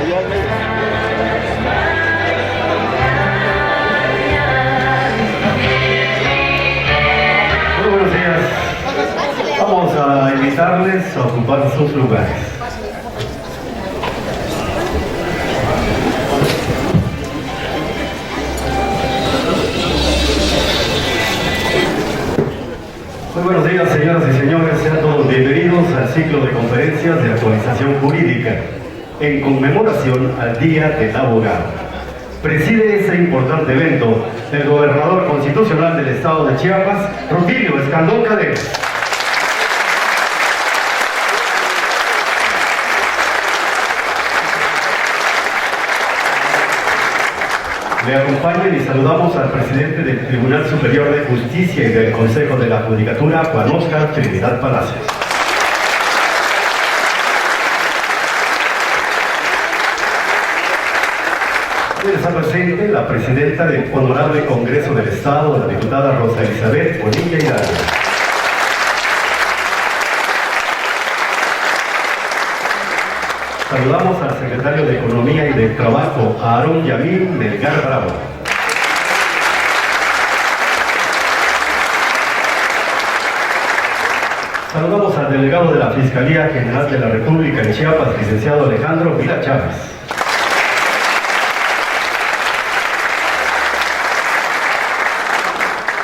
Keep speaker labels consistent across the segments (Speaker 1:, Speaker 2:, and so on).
Speaker 1: Muy buenos días. Vamos a invitarles a ocupar sus lugares. Muy buenos días, señoras y señores. Sean todos bienvenidos al ciclo de conferencias de actualización jurídica en conmemoración al Día del Abogado. Preside ese importante evento el gobernador constitucional del estado de Chiapas, Rutilio Escandón Cadena. Le acompañan y saludamos al presidente del Tribunal Superior de Justicia y del Consejo de la Judicatura, Juan Óscar Trinidad Palacios. También está presente la presidenta del Honorable Congreso del Estado, la diputada Rosa Elizabeth Bonilla Hidalgo. Saludamos al secretario de Economía y de Trabajo, Aarón Yamil Melgar Bravo. Saludamos al delegado de la Fiscalía General de la República en Chiapas, licenciado Alejandro Vila Chávez.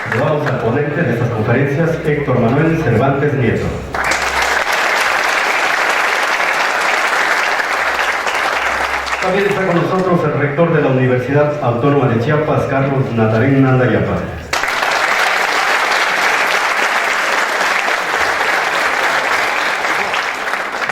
Speaker 1: Saludamos al ponente de estas conferencias, Héctor Manuel Cervantes Nieto. También está con nosotros el rector de la Universidad Autónoma de Chiapas, Carlos Natarín Nandayapa.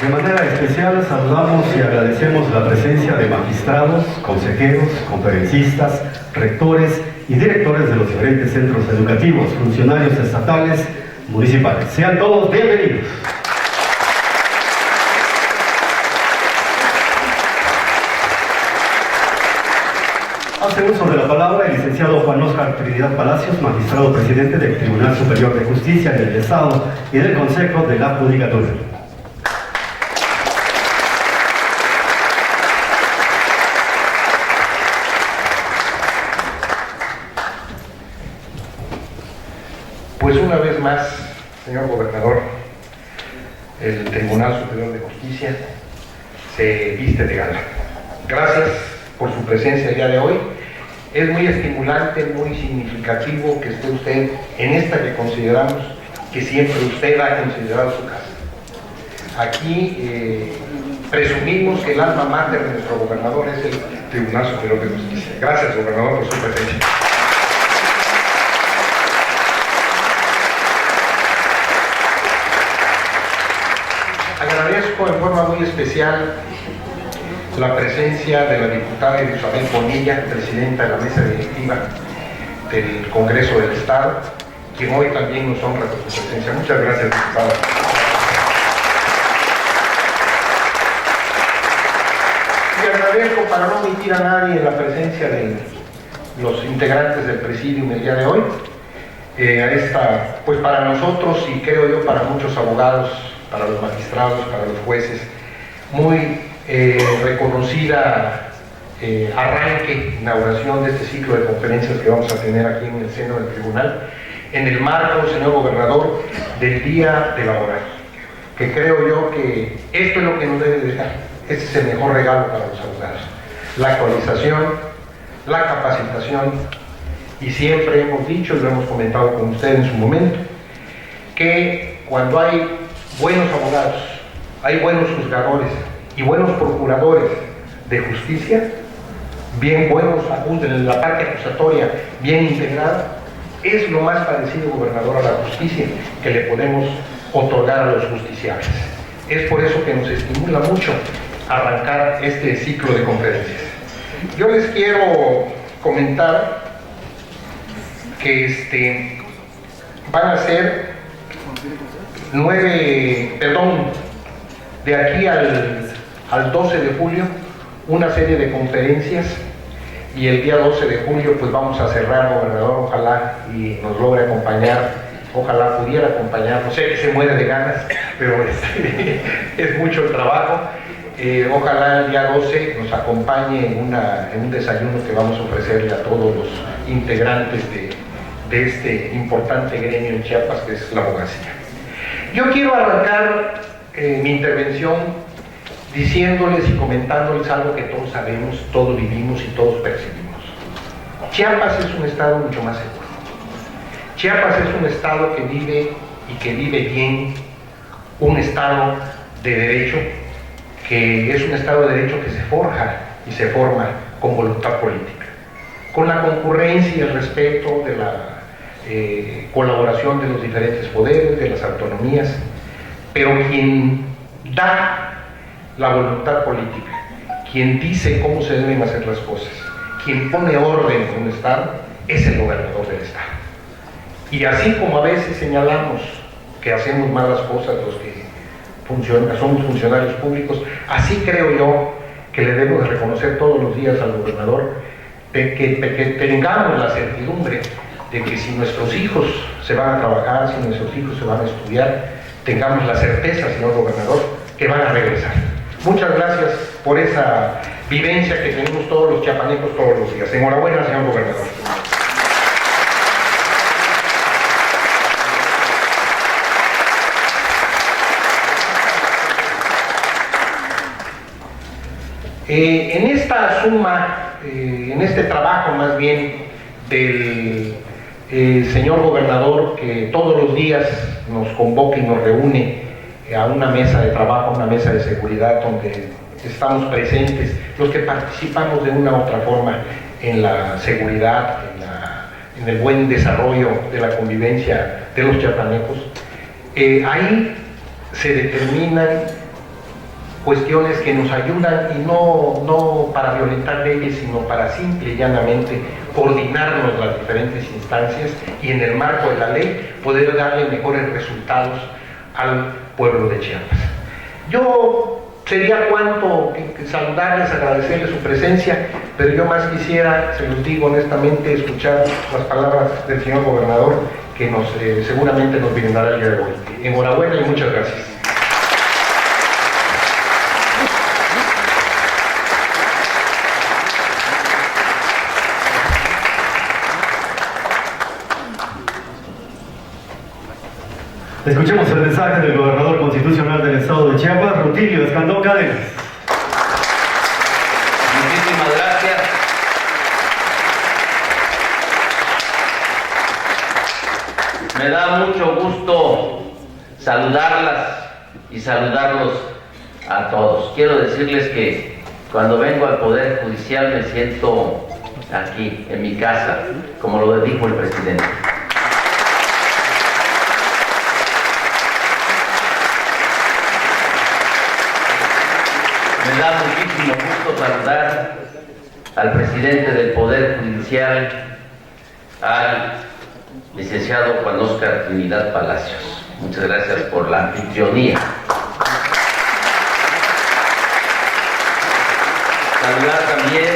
Speaker 1: De manera especial saludamos y agradecemos la presencia de magistrados, consejeros, conferencistas, rectores y directores de los diferentes centros educativos, funcionarios estatales, municipales. Sean todos bienvenidos. Hace uso de la palabra el licenciado Juan Óscar Trinidad Palacios, magistrado presidente del Tribunal Superior de Justicia del Estado y del Consejo de la Judicatura.
Speaker 2: Pues una vez más, señor gobernador, el Tribunal Superior de Justicia se viste de gala. Gracias por su presencia el día de hoy. Es muy estimulante, muy significativo que esté usted en esta que consideramos que siempre usted ha considerado su casa. Aquí presumimos que el alma mater de nuestro gobernador es el Tribunal Superior de Justicia. Gracias, gobernador, por su presencia. Agradezco en forma muy especial la presencia de la diputada Isabel Bonilla, presidenta de la mesa directiva del Congreso del Estado, quien hoy también nos honra con su presencia. Muchas gracias, diputada. Y agradezco, para no omitir a nadie, la presencia de los integrantes del Presidium el día de hoy, a esta, pues para nosotros y creo yo para muchos abogados, para los magistrados, para los jueces, muy reconocida arranque, inauguración de este ciclo de conferencias que vamos a tener aquí en el seno del tribunal, en el marco, señor gobernador, del Día del Abogado, que creo yo que esto es lo que nos debe dejar. Este es el mejor regalo para los abogados: la actualización, la capacitación, y siempre hemos dicho, y lo hemos comentado con usted en su momento, que cuando hay buenos abogados, hay buenos juzgadores y buenos procuradores de justicia, bien buenos en la parte acusatoria, bien integrada, es lo más parecido, gobernador, a la justicia que le podemos otorgar a los justiciables. Es por eso que nos estimula mucho arrancar este ciclo de conferencias. Yo les quiero comentar que van a ser de aquí al 12 de julio, una serie de conferencias, y el día 12 de julio pues vamos a cerrar, gobernador, ojalá y nos logre acompañar, ojalá pudiera acompañarnos. Sé que se muere de ganas, pero es mucho el trabajo. Ojalá el día 12 nos acompañe en un desayuno que vamos a ofrecerle a todos los integrantes de este importante gremio en Chiapas, que es la abogacía. Yo quiero arrancar mi intervención diciéndoles y comentándoles algo que todos sabemos, todos vivimos y todos percibimos. Chiapas es un estado mucho más seguro. Chiapas es un estado que vive y que vive bien, un estado de derecho, que es un estado de derecho que se forja y se forma con voluntad política, con la concurrencia y el respeto de la colaboración de los diferentes poderes, de las autonomías, pero quien da la voluntad política, quien dice cómo se deben hacer las cosas, quien pone orden en un estado, es el gobernador del estado. Y así como a veces señalamos que hacemos malas cosas los que somos funcionarios públicos, así creo yo que le debemos reconocer todos los días al gobernador que tengamos la certidumbre de que si nuestros hijos se van a trabajar, si nuestros hijos se van a estudiar, tengamos la certeza, señor gobernador, que van a regresar. Muchas gracias por esa vivencia que tenemos todos los chiapanecos todos los días. Enhorabuena, señor gobernador. En esta suma, en este trabajo más bien del señor gobernador, que todos los días nos convoca y nos reúne a una mesa de trabajo, a una mesa de seguridad donde estamos presentes, los que participamos de una u otra forma en la seguridad, en el buen desarrollo de la convivencia de los chiapanecos, ahí se determinan cuestiones que nos ayudan, y no para violentar leyes, sino para simple y llanamente coordinarnos las diferentes instancias y en el marco de la ley poder darle mejores resultados al pueblo de Chiapas. Yo sería cuanto saludarles, agradecerles su presencia, pero yo más quisiera, se los digo honestamente, escuchar las palabras del señor gobernador, que seguramente nos brindará el día de hoy. Enhorabuena y muchas gracias.
Speaker 1: Escuchemos el mensaje del gobernador constitucional del estado de Chiapas, Rutilio Escandón Cadenas.
Speaker 3: Muchísimas gracias. Me da mucho gusto saludarlas y saludarlos a todos. Quiero decirles que cuando vengo al Poder Judicial me siento aquí, en mi casa, como lo dijo el presidente. Me da muchísimo gusto saludar al presidente del Poder Judicial, al licenciado Juan Óscar Trinidad Palacios. Muchas gracias por la anfitrionía. Saludar también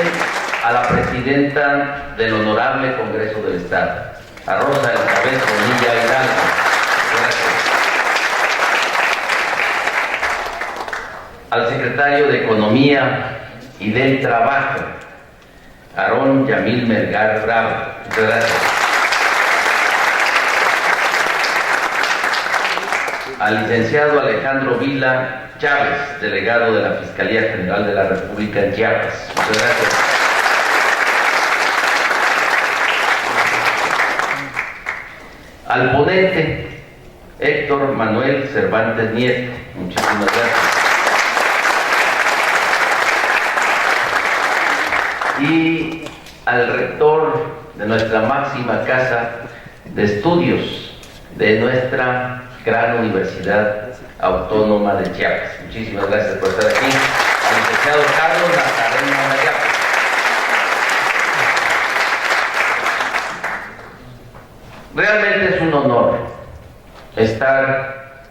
Speaker 3: a la presidenta del Honorable Congreso del Estado, a Rosa Elizabeth Bonilla Hidalgo. Gracias. Al secretario de Economía y del Trabajo, Aarón Yamil Melgar Bravo. Muchas gracias. Al licenciado Alejandro Vila Chávez, delegado de la Fiscalía General de la República en Chiapas. Muchas gracias. Al ponente Héctor Manuel Cervantes Nieto. Muchísimas gracias. Y al rector de nuestra máxima casa de estudios de nuestra gran Universidad Autónoma de Chiapas. Muchísimas gracias por estar aquí. Al licenciado Carlos Nazareno Mayapa. Realmente es un honor estar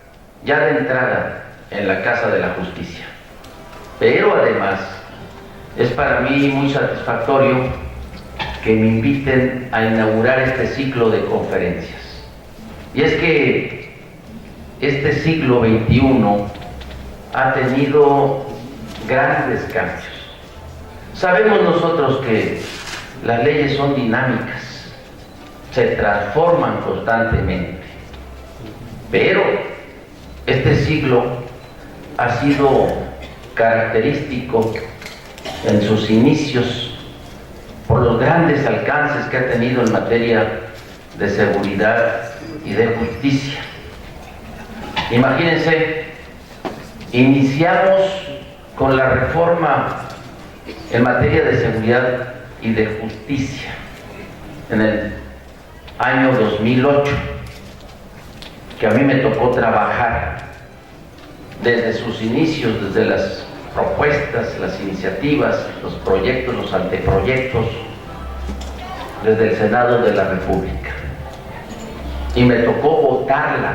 Speaker 3: ya de entrada en la Casa de la Justicia, pero además es para mí muy satisfactorio que me inviten a inaugurar este ciclo de conferencias. Y es que este siglo XXI ha tenido grandes cambios. Sabemos nosotros que las leyes son dinámicas, se transforman constantemente, pero este siglo ha sido característico en sus inicios por los grandes alcances que ha tenido en materia de seguridad y de justicia. Imagínense, iniciamos con la reforma en materia de seguridad y de justicia en el año 2008, que a mí me tocó trabajar desde sus inicios, desde las propuestas, las iniciativas, los proyectos, los anteproyectos, desde el Senado de la República. Y me tocó votarla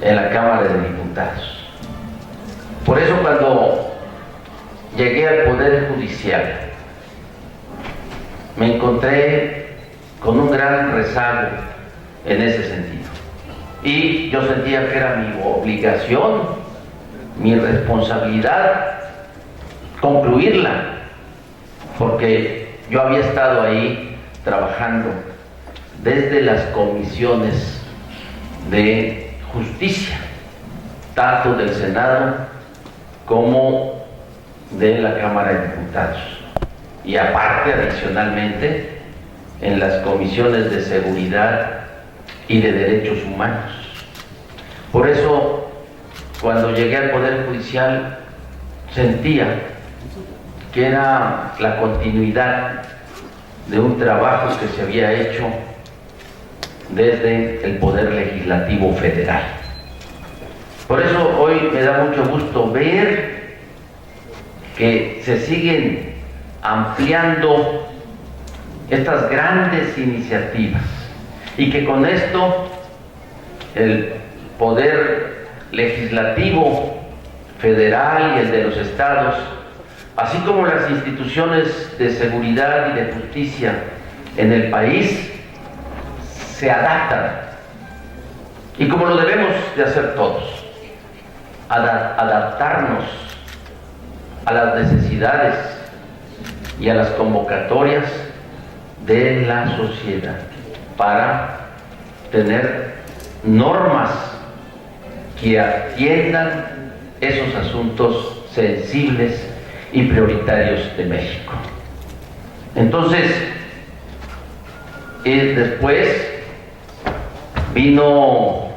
Speaker 3: en la Cámara de Diputados. Por eso cuando llegué al Poder Judicial, me encontré con un gran rezago en ese sentido. Y yo sentía que era mi obligación, mi responsabilidad, concluirla, porque yo había estado ahí trabajando desde las comisiones de justicia, tanto del Senado como de la Cámara de Diputados, y aparte, adicionalmente, en las comisiones de seguridad y de derechos humanos. Por eso, cuando llegué al Poder Judicial, sentía que era la continuidad de un trabajo que se había hecho desde el Poder Legislativo Federal. Por eso hoy me da mucho gusto ver que se siguen ampliando estas grandes iniciativas y que con esto el Poder Legislativo Federal y el de los estados, así como las instituciones de seguridad y de justicia en el país, se adaptan, y como lo debemos de hacer todos, adaptarnos a las necesidades y a las convocatorias de la sociedad para tener normas que atiendan esos asuntos sensibles y prioritarios de México. Entonces, después vino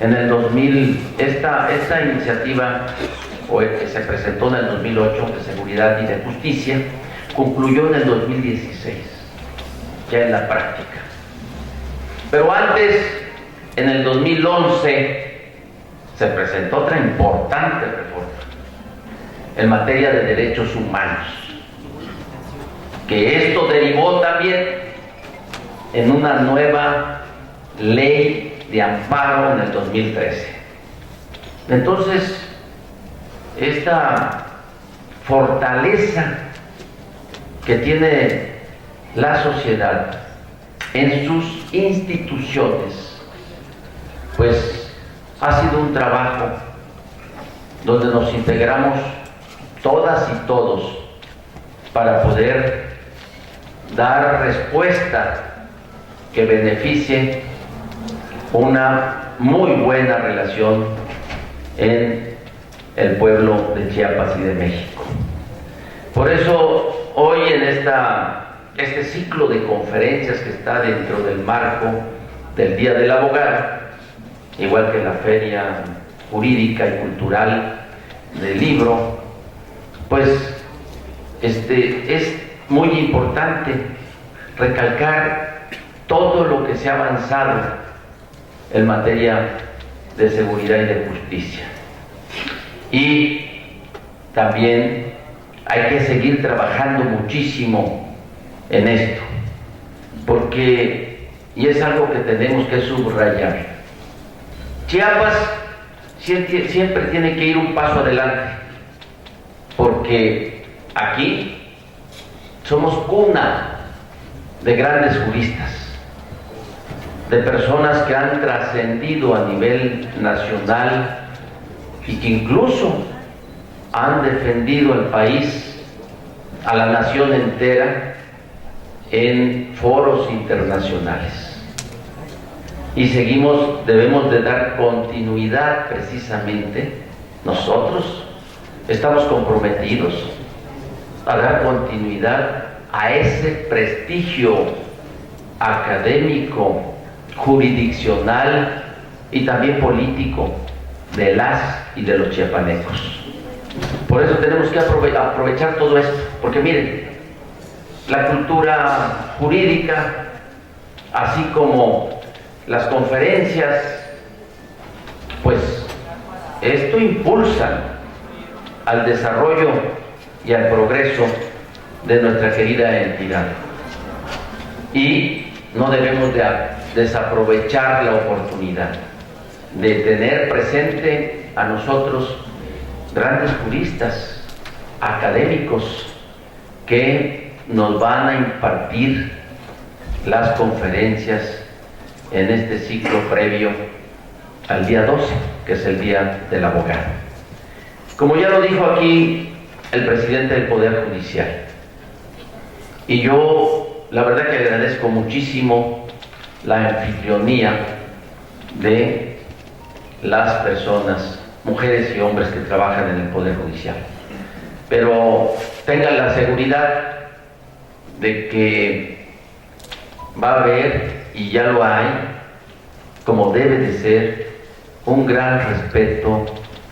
Speaker 3: en el 2000 esta iniciativa que se presentó en el 2008 de seguridad y de justicia, concluyó en el 2016, ya en la práctica. Pero antes, en el 2011, se presentó otra importante reforma en materia de derechos humanos, que esto derivó también en una nueva ley de amparo en el 2013. Entonces, esta fortaleza que tiene la sociedad en sus instituciones, pues ha sido un trabajo donde nos integramos todas y todos para poder dar respuesta que beneficie una muy buena relación en el pueblo de Chiapas y de México. Por eso hoy en este ciclo de conferencias que está dentro del marco del Día del Abogado, igual que la Feria Jurídica y Cultural del Libro, pues es muy importante recalcar todo lo que se ha avanzado en materia de seguridad y de justicia. Y también hay que seguir trabajando muchísimo en esto, porque, y es algo que tenemos que subrayar, Chiapas siempre tiene que ir un paso adelante, porque aquí somos cuna de grandes juristas, de personas que han trascendido a nivel nacional y que incluso han defendido al país, a la nación entera, en foros internacionales. Y debemos de dar continuidad precisamente. Nosotros estamos comprometidos a dar continuidad a ese prestigio académico, jurisdiccional y también político de las y de los chiapanecos. Por eso tenemos que aprovechar todo esto, porque miren, la cultura jurídica, así como las conferencias, pues esto impulsa al desarrollo y al progreso de nuestra querida entidad. Y no debemos de desaprovechar la oportunidad de tener presente a nosotros grandes juristas, académicos, que nos van a impartir las conferencias en este ciclo previo al día 12, que es el Día del Abogado. Como ya lo dijo aquí el presidente del Poder Judicial, y yo la verdad que agradezco muchísimo la anfitrionía de las personas, mujeres y hombres que trabajan en el Poder Judicial, pero tengan la seguridad de que va a haber, y ya lo hay, como debe de ser, un gran respeto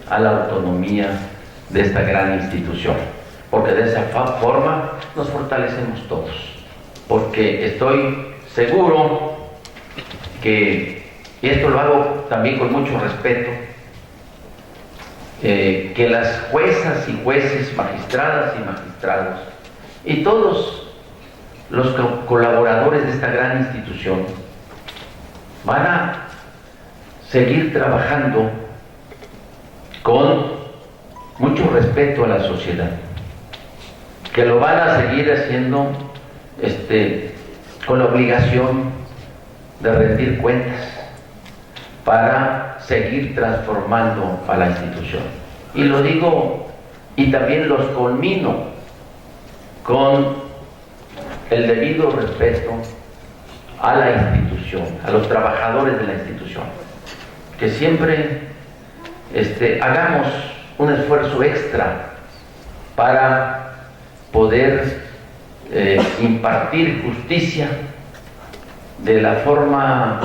Speaker 3: a la autonomía de esta gran institución, porque de esa forma nos fortalecemos todos, porque estoy seguro que, y esto lo hago también con mucho respeto, que las juezas y jueces, magistradas y magistrados, y todos los colaboradores de esta gran institución van a seguir trabajando con mucho respeto a la sociedad, que lo van a seguir haciendo con la obligación de rendir cuentas para seguir transformando a la institución. Y lo digo, y también los conmino con el debido respeto a la institución, a los trabajadores de la institución, que siempre hagamos un esfuerzo extra para poder impartir justicia de la forma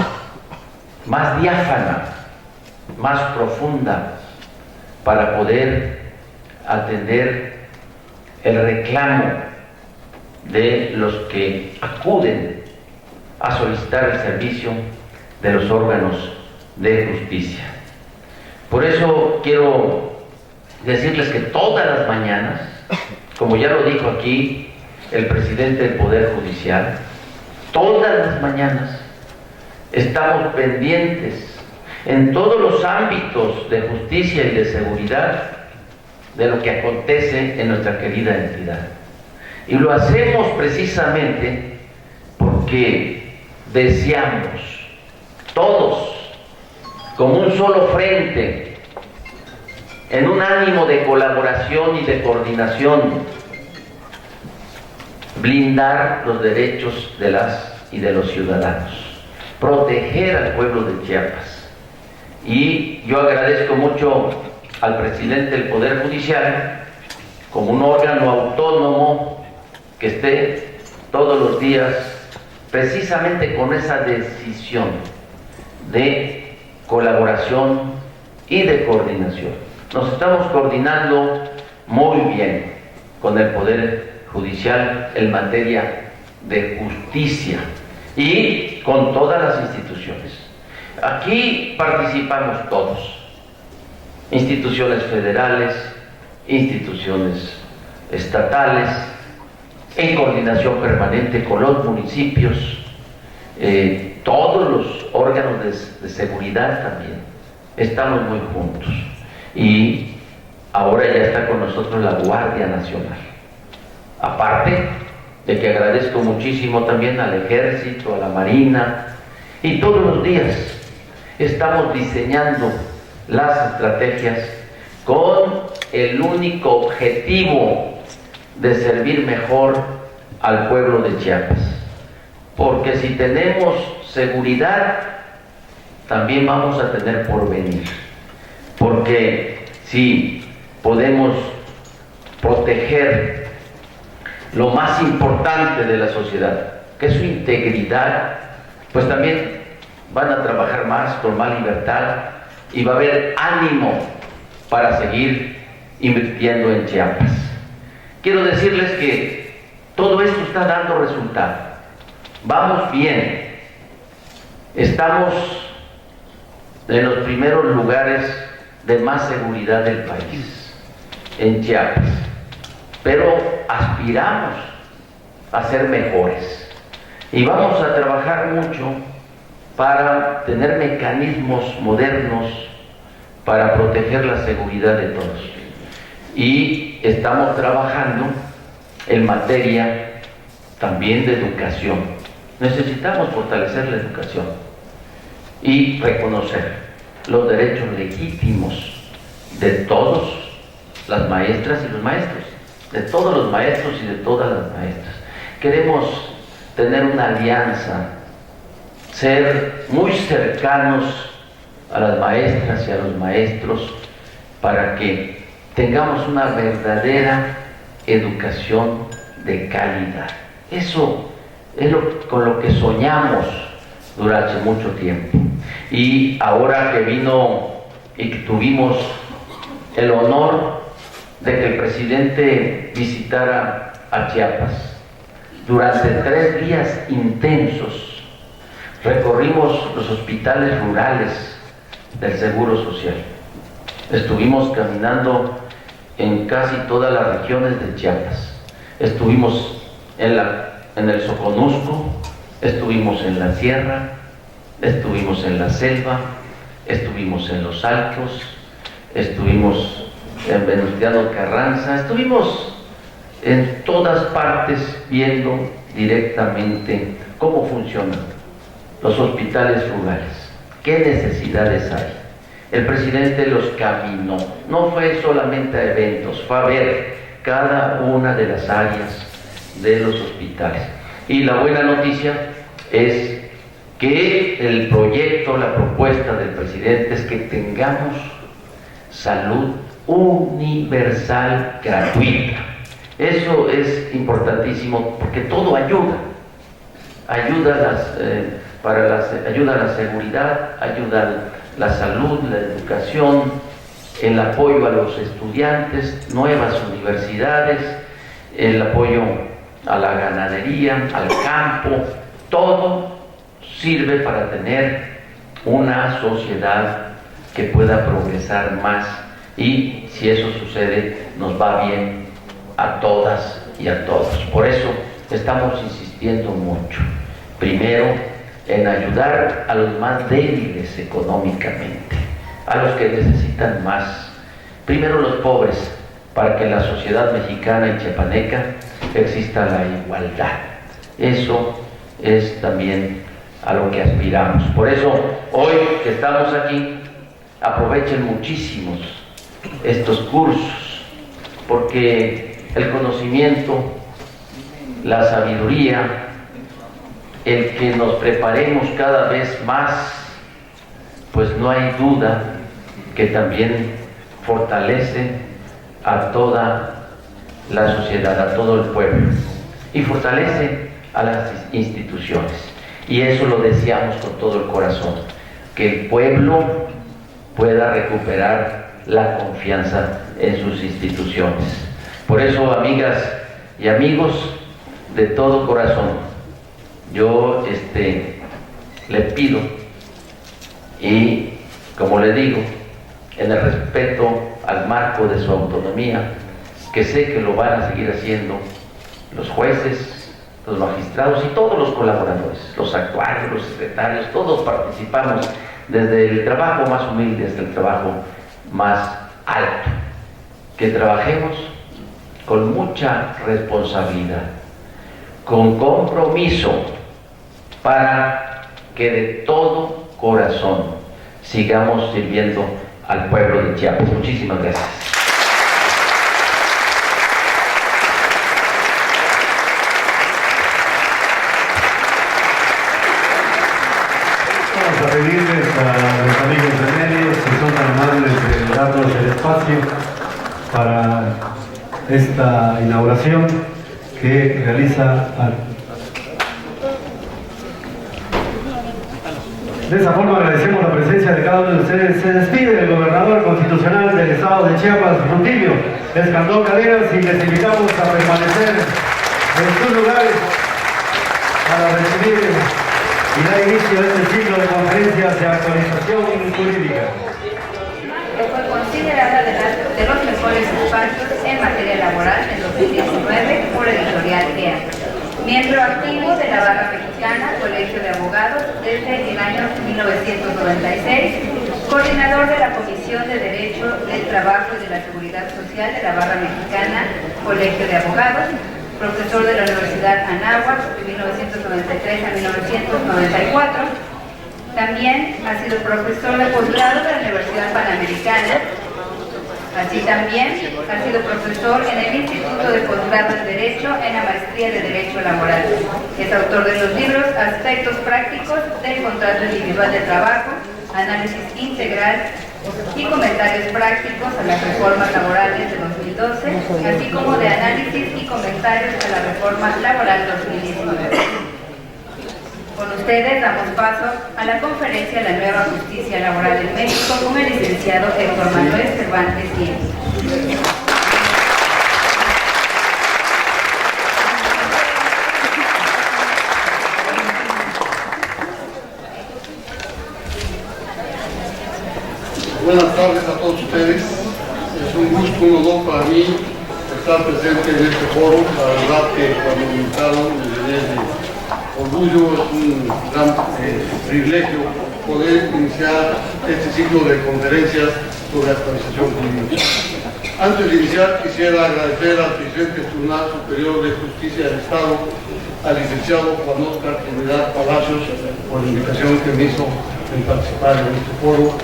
Speaker 3: más diáfana, más profunda, para poder atender el reclamo de los que acuden a solicitar el servicio de los órganos de justicia. Por eso quiero decirles que todas las mañanas, como ya lo dijo aquí el presidente del Poder Judicial, todas las mañanas estamos pendientes en todos los ámbitos de justicia y de seguridad de lo que acontece en nuestra querida entidad. Y lo hacemos precisamente porque deseamos todos, como un solo frente, en un ánimo de colaboración y de coordinación, blindar los derechos de las y de los ciudadanos, proteger al pueblo de Chiapas. Y yo agradezco mucho al presidente del Poder Judicial, como un órgano autónomo, que esté todos los días precisamente con esa decisión de colaboración y de coordinación. Nos estamos coordinando muy bien con el Poder Judicial en materia de justicia y con todas las instituciones. Aquí participamos todos, instituciones federales, instituciones estatales, en coordinación permanente con los municipios, todos los órganos de seguridad también, estamos muy juntos. Y ahora ya está con nosotros la Guardia Nacional. Aparte de que agradezco muchísimo también al Ejército, a la Marina, y todos los días estamos diseñando las estrategias con el único objetivo de servir mejor al pueblo de Chiapas. Porque si tenemos seguridad, también vamos a tener porvenir. Porque si podemos proteger lo más importante de la sociedad, que es su integridad, pues también van a trabajar más con más libertad y va a haber ánimo para seguir invirtiendo en Chiapas. Quiero decirles que todo esto está dando resultado. Vamos bien. Estamos en los primeros lugares de más seguridad del país, en Chiapas. Pero aspiramos a ser mejores. Y vamos a trabajar mucho para tener mecanismos modernos para proteger la seguridad de todos. Y estamos trabajando en materia también de educación. Necesitamos fortalecer la educación y reconocer los derechos legítimos de todas las maestras y los maestros, de todos los maestros y de todas las maestras. Queremos tener una alianza, ser muy cercanos a las maestras y a los maestros para que tengamos una verdadera educación de calidad. Eso es con lo que soñamos durante mucho tiempo. Y ahora que vino y que tuvimos el honor de que el presidente visitara a Chiapas, durante 3 días intensos recorrimos los hospitales rurales del Seguro Social. Estuvimos caminando en casi todas las regiones de Chiapas. Estuvimos en el Soconusco, estuvimos en la sierra, estuvimos en la selva, estuvimos en los Altos, estuvimos en Venustiano Carranza, estuvimos en todas partes viendo directamente cómo funcionan los hospitales rurales, qué necesidades hay. El presidente los caminó, no fue solamente a eventos, fue a ver cada una de las áreas de los hospitales. Y la buena noticia es que el proyecto, la propuesta del presidente es que tengamos salud universal gratuita. Eso es importantísimo porque todo ayuda. Ayuda a la seguridad, ayuda a la salud, la educación, el apoyo a los estudiantes, nuevas universidades, el apoyo a la ganadería, al campo. Todo sirve para tener una sociedad que pueda progresar más, y si eso sucede nos va bien a todas y a todos. Por eso estamos insistiendo mucho, primero en ayudar a los más débiles económicamente, a los que necesitan más, primero los pobres, para que en la sociedad mexicana y chiapaneca exista la igualdad. Eso es también a lo que aspiramos. Por eso hoy que estamos aquí, aprovechen muchísimos estos cursos, porque el conocimiento, la sabiduría, el que nos preparemos cada vez más, pues no hay duda que también fortalece a toda la sociedad, a todo el pueblo, y fortalece a las instituciones. Y eso lo deseamos con todo el corazón, que el pueblo pueda recuperar la confianza en sus instituciones. Por eso, amigas y amigos, de todo corazón, yo le pido, y como le digo, en el respeto al marco de su autonomía, que sé que lo van a seguir haciendo los jueces, los magistrados y todos los colaboradores, los actuarios, los secretarios, todos participamos desde el trabajo más humilde hasta el trabajo más alto. Que trabajemos con mucha responsabilidad, con compromiso, para que de todo corazón sigamos sirviendo al pueblo de Chiapas. Muchísimas gracias.
Speaker 1: para esta inauguración que realiza. De esa forma agradecemos la presencia de cada uno de ustedes. Se despide el gobernador constitucional del estado de Chiapas, Rutilio Escandón Cadenas, y les invitamos a permanecer en sus lugares para recibir y dar inicio a este ciclo de conferencias de actualización jurídica.
Speaker 4: Fue considerada de los mejores espacios en materia laboral en 2019 por Editorial EA. Miembro activo de la Barra Mexicana, Colegio de Abogados, desde el año 1996, coordinador de la Comisión de Derecho del Trabajo y de la Seguridad Social de la Barra Mexicana, Colegio de Abogados, profesor de la Universidad Anáhuac de 1993 a 1994. También ha sido profesor de posgrado de la Universidad Panamericana. Así también ha sido profesor en el Instituto de Posgrado en Derecho en la Maestría de Derecho Laboral. Es autor de los libros Aspectos Prácticos del Contrato Individual de Trabajo, Análisis Integral y Comentarios Prácticos a las Reformas Laborales de 2012, así como de Análisis y Comentarios a la Reforma Laboral 2019. Con ustedes damos paso a la conferencia La Nueva Justicia Laboral en México con el licenciado Héctor Manuel Cervantes Díez.
Speaker 5: Buenas tardes a todos ustedes. Es un gusto, un honor para mí estar presente en este foro. La verdad que cuando me invitaron me llené de orgullo, es un gran privilegio poder iniciar este ciclo de conferencias sobre actualización jurídica. Antes de iniciar, quisiera agradecer al presidente del Tribunal Superior de Justicia del Estado, al licenciado Juan Oscar Trinidad Palacios, por la invitación que me hizo en participar en este foro.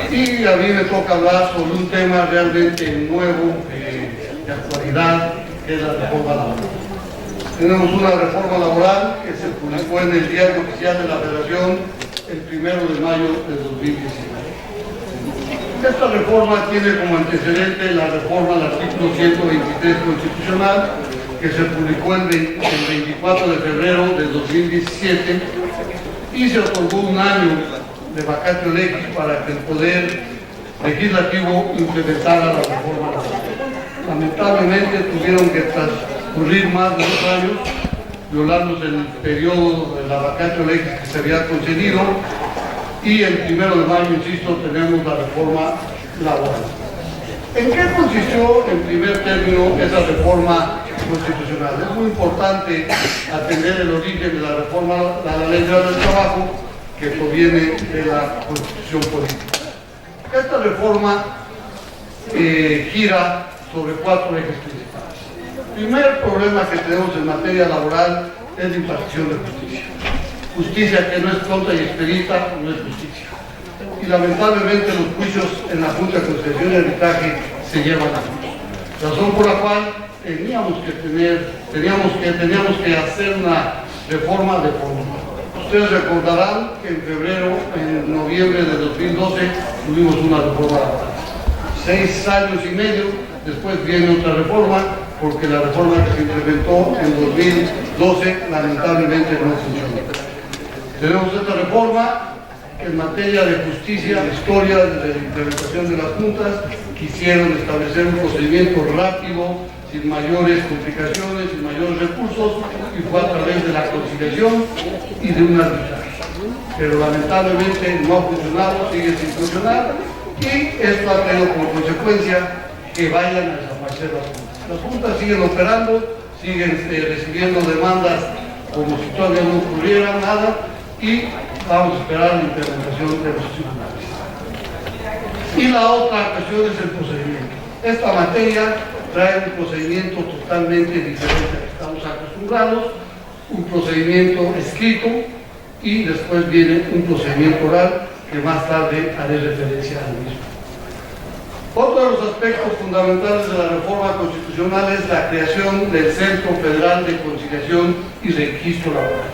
Speaker 5: Y a mí me toca hablar sobre un tema realmente nuevo, de actualidad, que es la reforma laboral. Tenemos una reforma laboral que se publicó en el Diario Oficial de la Federación el 1 de mayo de 2019. Esta reforma tiene como antecedente la reforma al artículo 123 constitucional, que se publicó el 24 de febrero de 2017 y se otorgó un año de vacatio legis para que el Poder Legislativo implementara la reforma laboral. Lamentablemente tuvieron que transcurrir más de 2 años, violándose el periodo de la vacatio legis que se había concedido, y el 1 de mayo, insisto, tenemos la reforma laboral. ¿En qué consistió en primer término esa reforma constitucional? Es muy importante atender el origen de la reforma a la Ley Federal del Trabajo, que proviene de la Constitución Política. Esta reforma gira sobre 4 ejes principales. El primer problema que tenemos en materia laboral es la impartición de justicia. Justicia que no es pronta y expedita, no es justicia. Y lamentablemente los juicios en la Junta de Conciliación y Arbitraje se llevan a cabo. Razón por la cual teníamos que hacer una reforma de forma. Ustedes recordarán que en noviembre de 2012 tuvimos una reforma laboral. 6 años y medio después viene otra reforma, porque la reforma que se implementó en 2012 lamentablemente no funcionó. Tenemos esta reforma que en materia de justicia, historia de la implementación de las juntas, quisieron establecer un procedimiento rápido, sin mayores complicaciones, sin mayores recursos, y fue a través de la conciliación y de un arbitraje. Pero lamentablemente no ha funcionado, sigue sin funcionar, y esto ha tenido como consecuencia que vayan a desaparecer las juntas. Las juntas siguen operando, siguen recibiendo demandas como si todavía no ocurriera nada, y vamos a esperar la implementación de los tribunales. Y la otra cuestión es el procedimiento. Esta materia trae un procedimiento totalmente diferente al que estamos acostumbrados, un procedimiento escrito, y después viene un procedimiento oral que más tarde haré referencia al mismo. Otro de los aspectos fundamentales de la reforma constitucional es la creación del Centro Federal de Conciliación y Registro Laboral,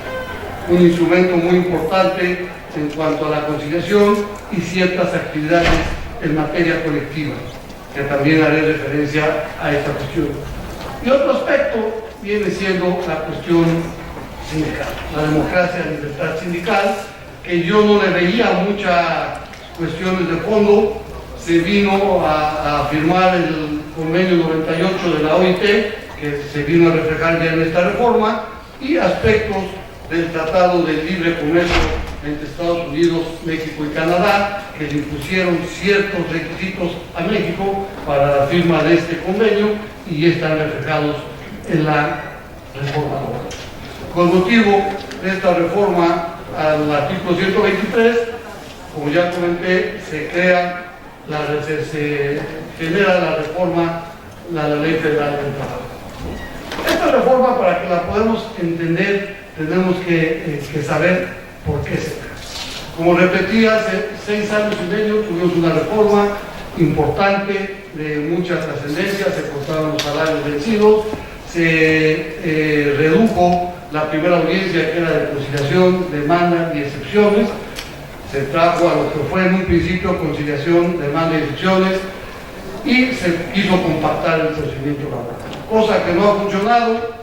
Speaker 5: un instrumento muy importante en cuanto a la conciliación y ciertas actividades en materia colectiva. que también haré referencia a esta cuestión. Y otro aspecto viene siendo la cuestión sindical, la democracia y libertad sindical, que yo no le veía muchas cuestiones de fondo. Se vino a firmar el convenio 98 de la OIT, que se vino a reflejar ya en esta reforma, y aspectos del Tratado de Libre Comercio entre Estados Unidos, México y Canadá, que le impusieron ciertos requisitos a México para la firma de este convenio y están reflejados en la reforma laboral. Con motivo de esta reforma al artículo 123, como ya comenté, se genera la reforma a la Ley Federal del Trabajo. Esta reforma, para que la podamos entender, tenemos que saber por qué se crea. Como repetí, hace 6 años y medio tuvimos una reforma importante de mucha trascendencia, se cortaron los salarios vencidos, se redujo la primera audiencia, que era de conciliación, demanda y excepciones, se trajo a lo que fue en un principio conciliación, demanda y excepciones, y se quiso compactar el procedimiento laboral, cosa que no ha funcionado.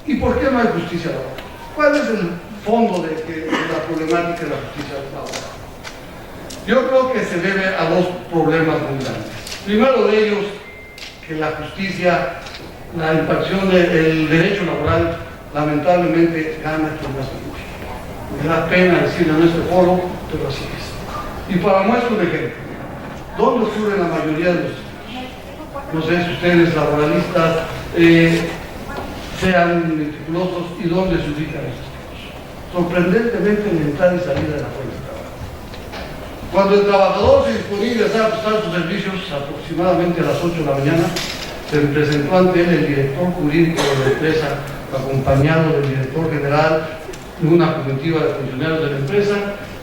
Speaker 5: ¿Y por qué no hay justicia laboral? ¿Cuál es el fondo de la problemática de la justicia laboral? Yo creo que se debe a 2 problemas muy grandes. Primero de ellos, que la justicia, la impartición del derecho laboral, lamentablemente gana quien más lucha. Me da pena decirlo en este foro, pero así es. Y para muestra un ejemplo, ¿dónde ocurren la mayoría de los disturbios? No sé si ustedes laboralistas sean meticulosos y dónde se ubican estos tipos. Sorprendentemente en la entrada y salida de la fuente de trabajo. Cuando el trabajador se disponía a prestar sus servicios aproximadamente a las 8 de la mañana, se presentó ante él el director jurídico de la empresa, acompañado del director general y una comitiva de funcionarios de la empresa,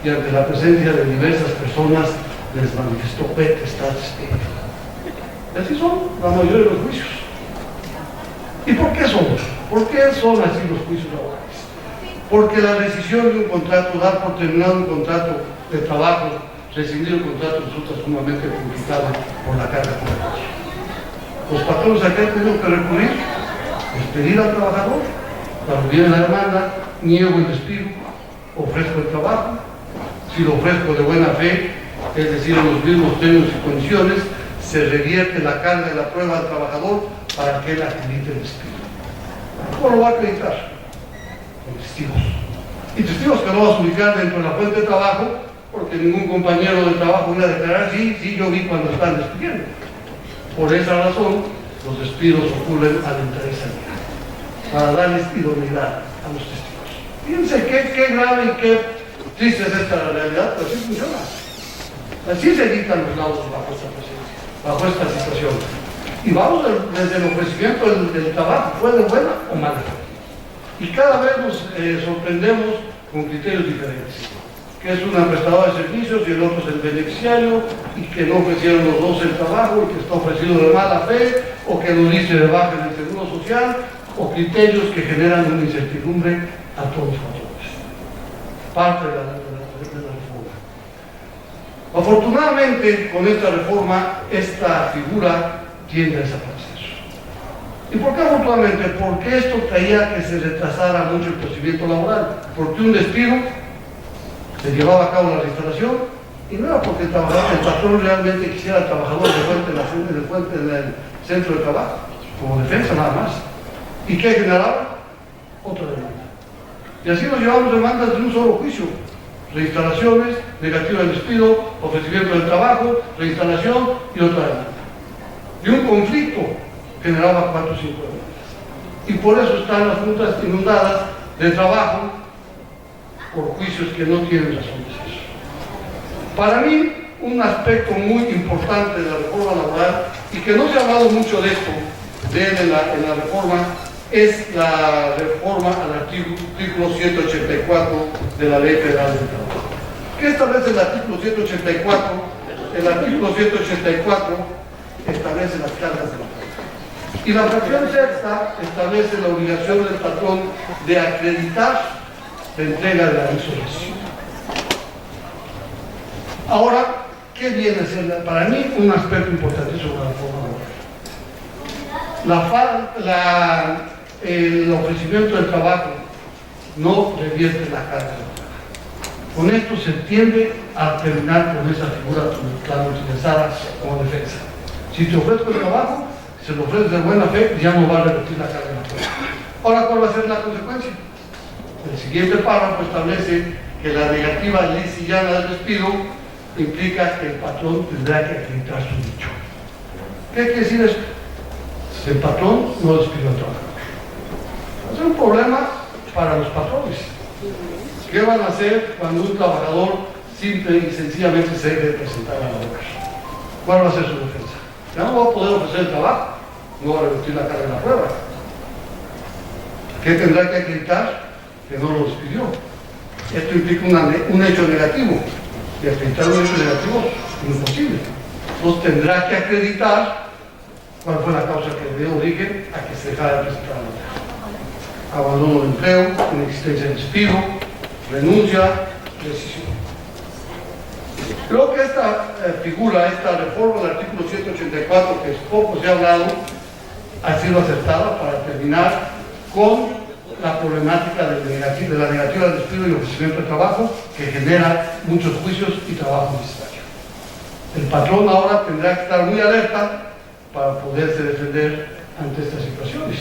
Speaker 5: y ante la presencia de diversas personas les manifestó potestad espíritu. Y así son la mayoría de los juicios. ¿Y por qué son? ¿Por qué son así los juicios laborales? Porque la rescisión de un contrato, dar por terminado un contrato de trabajo, rescindir un contrato resulta sumamente complicado por la carga contractual. Los patrones aquí han tenido que recurrir, despedir al trabajador, cuando viene la demanda, niego el despido, ofrezco el trabajo, si lo ofrezco de buena fe, es decir, en los mismos términos y condiciones, se revierte la carga de la prueba al trabajador para que él acredite el despido. ¿Cómo lo va a acreditar? Con testigos. Y testigos que no vas a ubicar dentro de la fuente de trabajo, porque ningún compañero de trabajo viene a declarar, sí, yo vi cuando están despidiendo. Por esa razón, los despidos ocurren al entrar y salir, para darles idoneidad a los testigos. Fíjense qué grave y qué triste es esta realidad, pero así funciona. Así se dictan los laudos bajo esta presencia, bajo esta situación. Y vamos desde el ofrecimiento del trabajo, ¿fue de buena o mala? Y cada vez nos sorprendemos con criterios diferentes, que es una prestadora de servicios y el otro es el beneficiario, y que no ofrecieron los dos el trabajo, y que está ofrecido de mala fe, o que lo dice de baja en el seguro social, o criterios que generan una incertidumbre a todos los patrones. Parte de la reforma. Afortunadamente, con esta reforma, esta figura tiende a desaparecer. ¿Y por qué afortunadamente? Porque esto traía que se retrasara mucho el procedimiento laboral, porque un despido se llevaba a cabo la reinstalación y no era porque el patrón realmente quisiera al trabajador de fuente en el centro de trabajo, como defensa nada más. ¿Y qué generaba? Otra demanda. Y así nos llevamos demandas de un solo juicio: reinstalaciones, negativa de despido, ofrecimiento del trabajo, reinstalación y otra demanda. Y un conflicto generaba 4 o 5 demandas. Y por eso están las juntas inundadas de trabajo por juicios que no tienen razón de ser. Para mí, un aspecto muy importante de la reforma laboral, y que no se ha hablado mucho de esto en la reforma, es la reforma al artículo 184 de la Ley Federal del Trabajo. ¿Qué establece el artículo 184? El artículo 184 establece las cargas de la carga. Y la fracción sexta establece la obligación del patrón de acreditar la entrega de la resolución. Ahora, ¿qué viene a ser? Para mí, un aspecto importantísimo de la reforma laboral. El ofrecimiento del trabajo no revierte la carga laboral. Con esto se tiende a terminar con esa figura tan utilizada como defensa. Si te ofrezco el trabajo, se lo ofreces de buena fe, ya no va a revertir la carga laboral. Ahora, ¿cuál va a ser la consecuencia? El siguiente párrafo establece que la negativa lisa y llana del despido implica que el patrón tendrá que acreditar su dicho. ¿Qué quiere decir esto? El patrón no despidió al trabajador. Es un problema para los patrones. ¿Qué van a hacer cuando un trabajador simple y sencillamente se debe presentar a laborar? ¿Cuál va a ser su defensa? Ya no va a poder ofrecer el trabajo, no va a revertir la carga de la prueba. ¿Qué tendrá que acreditar? Que no lo despidió. Esto implica un hecho negativo. Y acreditar un hecho negativo es imposible. Entonces tendrá que acreditar cuál fue la causa que dio origen a que se dejara de presentar a laborar. Abandono de empleo, inexistencia de despido, renuncia, rescisión. Creo que esta figura, esta reforma del artículo 184, que poco se ha hablado, ha sido acertada para terminar con la problemática de la negativa del despido y ofrecimiento de trabajo, que genera muchos juicios y trabajo necesario. El patrón ahora tendrá que estar muy alerta para poderse defender ante estas situaciones.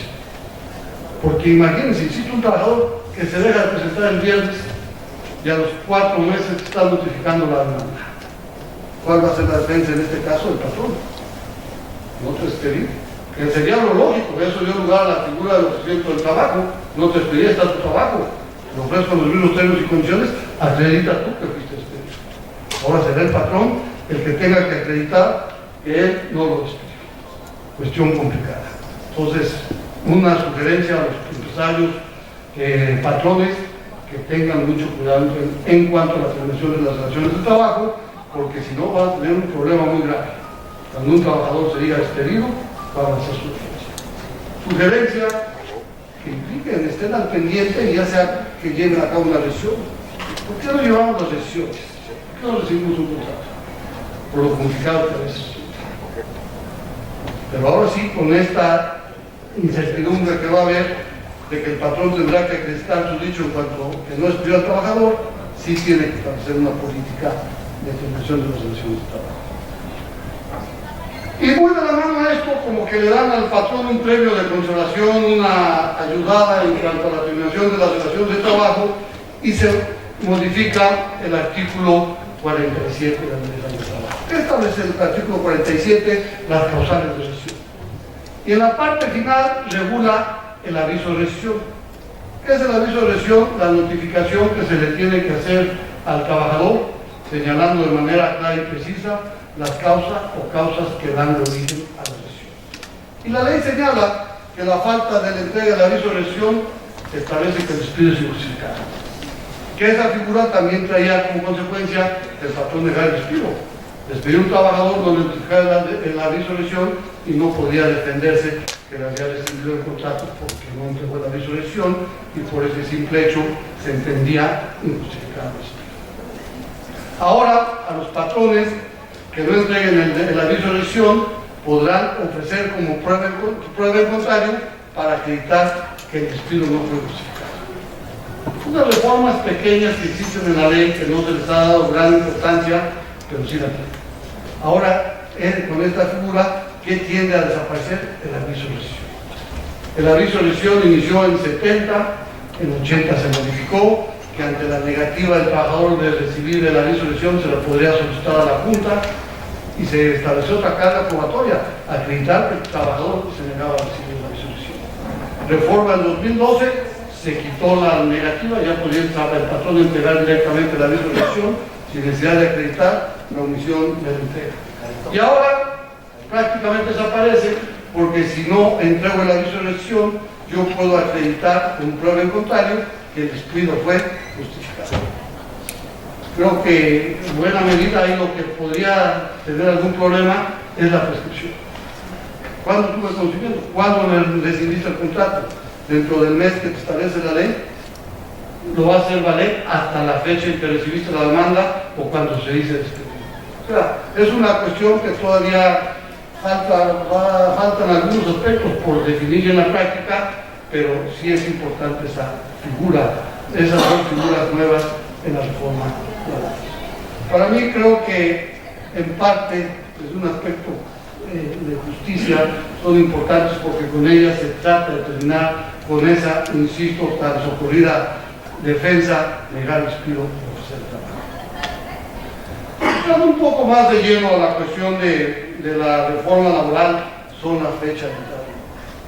Speaker 5: Porque imagínense, existe un trabajador que se deja de presentar el viernes y a los 4 meses está notificando la demanda. ¿Cuál va a ser la defensa en este caso del patrón? No te despedí. Que sería lo lógico, eso dio lugar a la figura del ofrecimiento del trabajo. No te despedí, está tu trabajo. Lo ofrezco con los mismos términos y condiciones, acredita tú que fuiste despedido. Ahora será el patrón el que tenga que acreditar que él no lo despidió. Cuestión complicada. Entonces, una sugerencia a los empresarios, patrones, que tengan mucho cuidado en cuanto a la terminación de las relaciones de trabajo, porque si no van a tener un problema muy grave. Cuando un trabajador se diga despedido, van a hacer su defensa. Sugerencia que impliquen, estén al pendiente y ya sea que lleven a cabo una rescisión. ¿Por qué no llevamos las rescisiones? ¿Por qué no recibimos un contrato? Por lo complicado que a veces es. Pero ahora sí, con esta incertidumbre que va a haber de que el patrón tendrá que acreditar su dicho en cuanto que no despidió al trabajador, sí tiene que establecer una política de terminación de las relaciones de trabajo. Y muy de la mano a esto, como que le dan al patrón un premio de consolación, una ayudada en cuanto a la terminación de las relaciones de trabajo, y se modifica el artículo 47 de la Ley del Trabajo. ¿Qué establece el artículo 47? Las causales de rescisión. Y en la parte final regula el aviso de rescisión. ¿Qué es el aviso de rescisión? La notificación que se le tiene que hacer al trabajador, señalando de manera clara y precisa las causas o causas que dan origen a la rescisión. Y la ley señala que la falta de la entrega del aviso de rescisión establece que el despido es injustificado. Que esa figura también traía como consecuencia el patrón dejar el despido. Despidió un trabajador, no notificaba el aviso de rescisión y no podía defenderse que le había rescindido el contrato porque no entregó el aviso de rescisión y por ese simple hecho se entendía injustificado el despido. Ahora, a los patrones que no entreguen el aviso de rescisión podrán ofrecer como prueba en contrario para acreditar que el despido no fue justificado. Unas reformas pequeñas que existen en la ley que no se les ha dado gran importancia, pero sí la tienen. Ahora, con esta figura, ¿qué tiende a desaparecer? El aviso de rescisión. El aviso de rescisión inició en 70, en 80 se modificó, que ante la negativa del trabajador de recibir el aviso de rescisión se lo podría solicitar a la Junta y se estableció otra carga probatoria, acreditar que el trabajador se negaba a recibir el aviso de rescisión. Reforma en 2012, se quitó la negativa, ya podía el patrón entregar directamente el aviso de rescisión sin necesidad de acreditar la omisión de la entrega. Y ahora prácticamente desaparece porque si no entrego el aviso de rescisión, yo puedo acreditar con prueba en contrario que el despido fue justificado. Creo que en buena medida ahí lo que podría tener algún problema es la prescripción. ¿Cuándo tuve conocimiento? ¿Cuándo me rescindiste el contrato? Dentro del mes que te establece la ley, lo va a hacer valer hasta la fecha en que recibiste la demanda o cuando se dice despido. O sea, es una cuestión que todavía faltan algunos aspectos por definir en la práctica, pero sí es importante esa figura, esas dos figuras nuevas en la reforma laboral. Para mí creo que en parte, desde un aspecto de justicia, son importantes porque con ellas se trata de terminar con esa, insisto, tan socorrida defensa legal despido procesal de trabajo. Entrando un poco más de lleno a la cuestión de la reforma laboral, son las fechas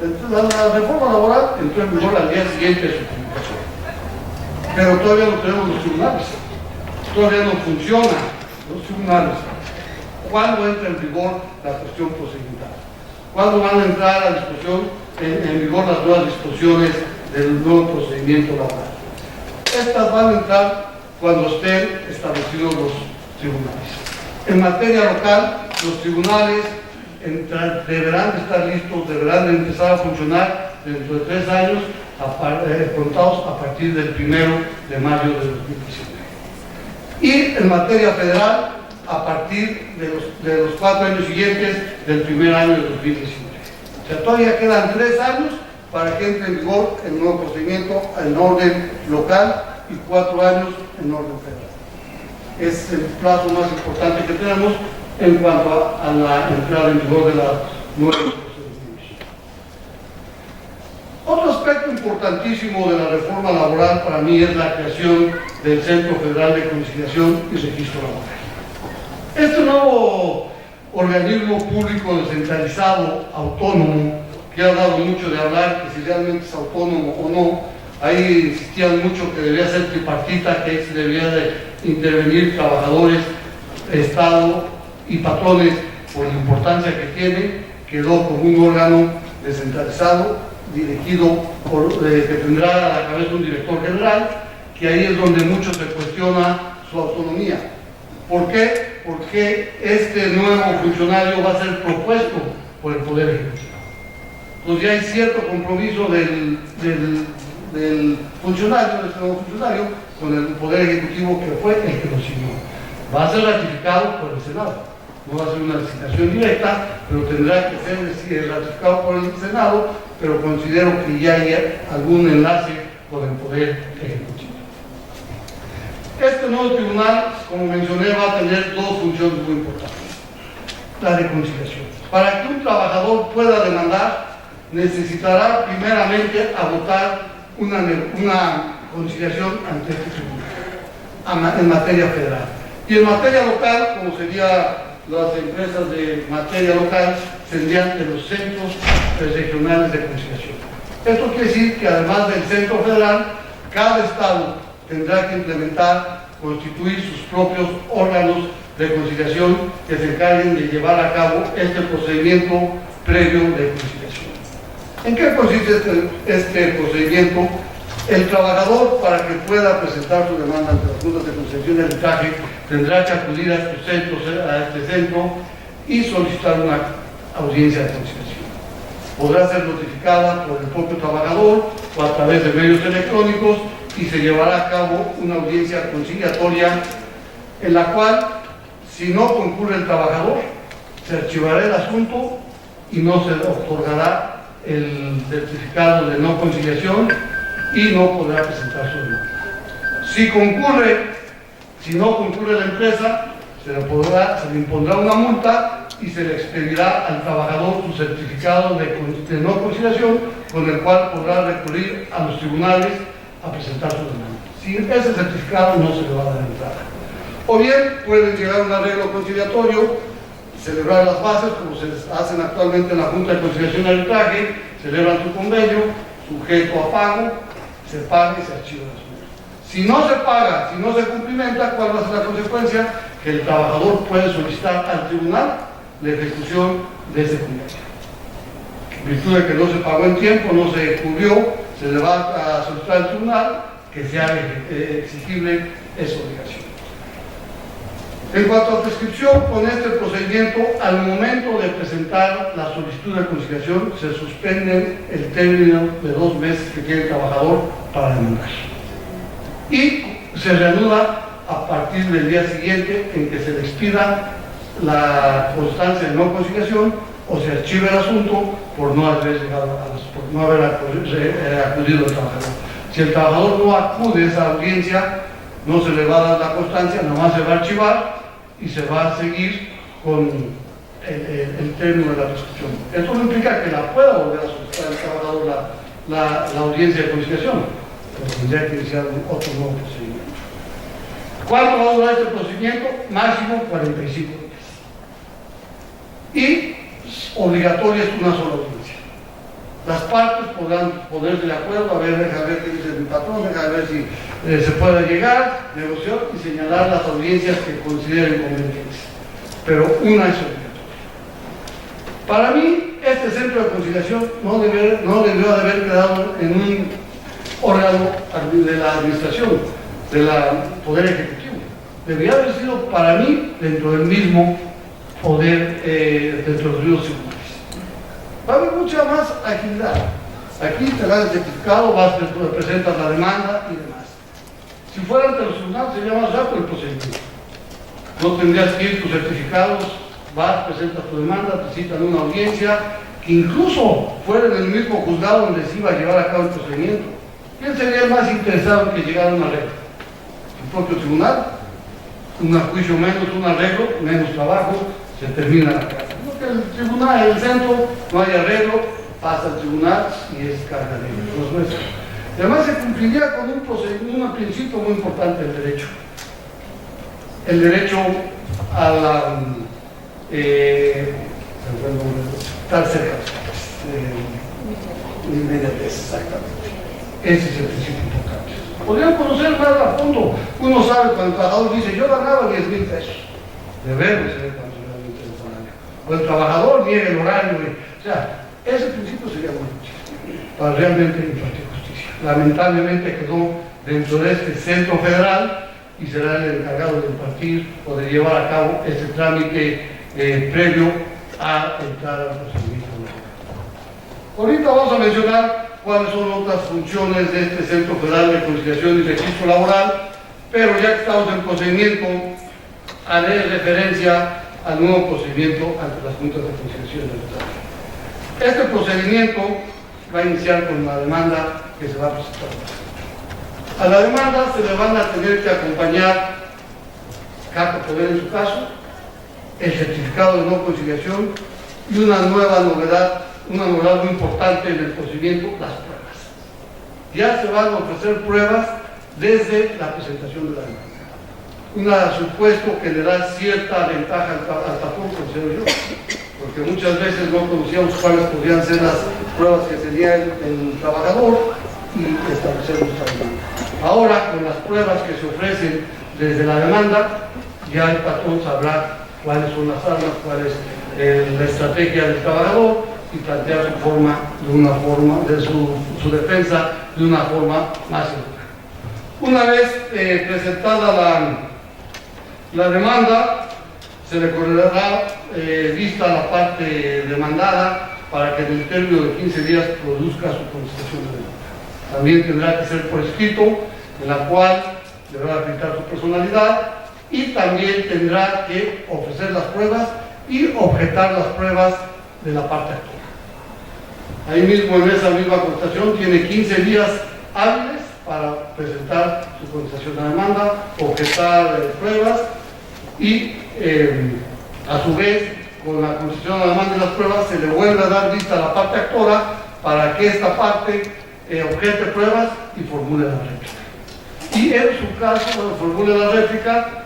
Speaker 5: de entrada. La reforma laboral entró en vigor al día siguiente de su publicación, pero todavía no tenemos los tribunales, todavía no funcionan los tribunales. ¿Cuándo entra en vigor la cuestión procedimental? ¿Cuándo van a entrar a discusión en vigor las nuevas disposiciones del nuevo procedimiento laboral? Estas van a entrar cuando estén establecidos los tribunales. En materia local, los tribunales deberán de estar listos, deberán de empezar a funcionar dentro de 3 años, contados a partir del 1 de mayo de 2019. Y en materia federal, a partir de los 4 años siguientes del primer año de 2019. O sea, todavía quedan 3 años para que entre en vigor el nuevo procedimiento en orden local y 4 años en orden federal. Es el plazo más importante que tenemos en cuanto a la entrada en vigor de la nueva procedimientos. Otro aspecto importantísimo de la reforma laboral para mí es la creación del Centro Federal de Conciliación y Registro Laboral. Este nuevo organismo público descentralizado, autónomo, que ha dado mucho de hablar, que si realmente es autónomo o no, ahí insistían mucho que debía ser tripartita, que se debía de intervenir trabajadores, Estado y patrones por la importancia que tiene, quedó como un órgano descentralizado, dirigido que tendrá a la cabeza un director general, que ahí es donde mucho se cuestiona su autonomía. ¿Por qué? Porque este nuevo funcionario va a ser propuesto por el Poder Ejecutivo. Entonces ya hay cierto compromiso del funcionario, de este nuevo funcionario, con el Poder Ejecutivo, que fue el que lo siguió. Va a ser ratificado por el Senado. No va a ser una designación directa, pero tendrá que ser ratificado por el Senado, pero considero que ya hay algún enlace con el Poder Ejecutivo. Este nuevo tribunal, como mencioné, va a tener 2 funciones muy importantes. La de conciliación. Para que un trabajador pueda demandar, necesitará primeramente agotar una conciliación ante este tribunal en materia federal. Y en materia local, como serían las empresas de materia local, tendrían de los centros regionales de conciliación. Esto quiere decir que además del centro federal, cada estado tendrá que constituir sus propios órganos de conciliación que se encarguen de llevar a cabo este procedimiento previo de conciliación. ¿En qué consiste este procedimiento? El trabajador, para que pueda presentar su demanda ante las juntas de conciliación y arbitraje, tendrá que acudir a este centro y solicitar una audiencia de conciliación. Podrá ser notificada por el propio trabajador o a través de medios electrónicos, y se llevará a cabo una audiencia conciliatoria en la cual, si no concurre el trabajador, se archivará el asunto y no se otorgará el certificado de no conciliación y no podrá presentar su demanda. Si no concurre la empresa, se le impondrá una multa y se le expedirá al trabajador su certificado de no conciliación, con el cual podrá recurrir a los tribunales a presentar su demanda. Sin ese certificado no se le va a dar entrada. O bien pueden llegar a un arreglo conciliatorio, celebrar las bases, como se hacen actualmente en la Junta de Conciliación y Arbitraje, celebran su convenio, sujeto a pago, se paga y se archiva el asunto. Si no se paga, si no se cumplimenta, ¿cuál va a ser la consecuencia? Que el trabajador puede solicitar al tribunal la ejecución de ese convenio. En virtud de que no se pagó en tiempo, no se cubrió, se le va a solicitar al tribunal que sea exigible esa obligación. En cuanto a prescripción, con este procedimiento, al momento de presentar la solicitud de conciliación, se suspende el término de 2 meses que tiene el trabajador para demandar. Y se reanuda a partir del día siguiente en que se le expida la constancia de no conciliación o se archiva el asunto por no haber acudido al trabajador. Si el trabajador no acude a esa audiencia, no se le va a dar la constancia, nomás se va a archivar y se va a seguir con el término de la prescripción. Esto no implica que la pueda volver a solicitar el trabajador la audiencia de conciliación, pero tendría que iniciar otro nuevo procedimiento. ¿Cuánto va a durar este procedimiento? Máximo 45 días. Y obligatoria es una sola audiencia. Las partes podrán ponerse de acuerdo, a ver, deja ver qué dice mi patrón, deja ver si se puede llegar, negociar y señalar las audiencias que consideren convenientes. Pero una es obligatoria. Para mí, este centro de conciliación no debió de haber quedado en un órgano de la administración, del Poder Ejecutivo. Debería haber sido para mí dentro del mismo poder, dentro de los mismos tribunales. Va a haber mucha más agilidad. Aquí te das el certificado, vas, presentas la demanda y demás. Si fuera ante los tribunales sería más rápido el procedimiento. No tendrías que ir tus certificados, vas, presentas tu demanda, te citan una audiencia, que incluso fuera en el mismo juzgado donde se iba a llevar a cabo el procedimiento. ¿Quién sería el más interesado en que llegara un arreglo? ¿El propio tribunal? Un juicio menos, un arreglo, menos trabajo, se termina la carga. El tribunal, el centro, no hay arreglo, pasa al tribunal y es carga de los jueces. Además se cumpliría con un principio muy importante del derecho. El derecho a la estar cerca inmediatez, exactamente. Ese es el principio importante. Podrían conocer más a fondo. Uno sabe cuando el trabajador dice, yo ganaba 10,000 pesos. Debemos saber cuánto realmente es el horario. O el trabajador niega el horario. O sea, ese principio sería muy útil para realmente impartir justicia. Lamentablemente quedó dentro de este centro federal y será el encargado de impartir o de llevar a cabo este trámite previo a entrar al procedimiento. Ahorita vamos a mencionar cuáles son otras funciones de este Centro Federal de Conciliación y Registro Laboral, pero ya que estamos en procedimiento, haré referencia al nuevo procedimiento ante las juntas de conciliación del Estado. Este procedimiento va a iniciar con la demanda que se va a presentar. A la demanda se le van a tener que acompañar carta poder en su caso, el certificado de no conciliación y una nueva novedad muy importante en el procedimiento, las pruebas. Ya se van a ofrecer pruebas desde la presentación de la demanda. Un supuesto que le da cierta ventaja al patrón, considero yo, porque muchas veces no conocíamos cuáles podrían ser las pruebas que tenía el trabajador y establecer nuestra demanda. Ahora, con las pruebas que se ofrecen desde la demanda, ya el patrón sabrá cuáles son las armas, cuál es la estrategia del trabajador y plantear su defensa de una forma más segura. Una vez presentada la demanda, se le correrá vista a la parte demandada para que en el término de 15 días produzca su contestación de demanda. También tendrá que ser por escrito, en la cual deberá acreditar su personalidad y también tendrá que ofrecer las pruebas y objetar las pruebas de la parte actora. Ahí mismo en esa misma contestación tiene 15 días hábiles para presentar su contestación de demanda, objetar pruebas y a su vez con la contestación de la demanda y las pruebas se le vuelve a dar vista a la parte actora para que esta parte objete pruebas y formule la réplica. Y en su caso formule la réplica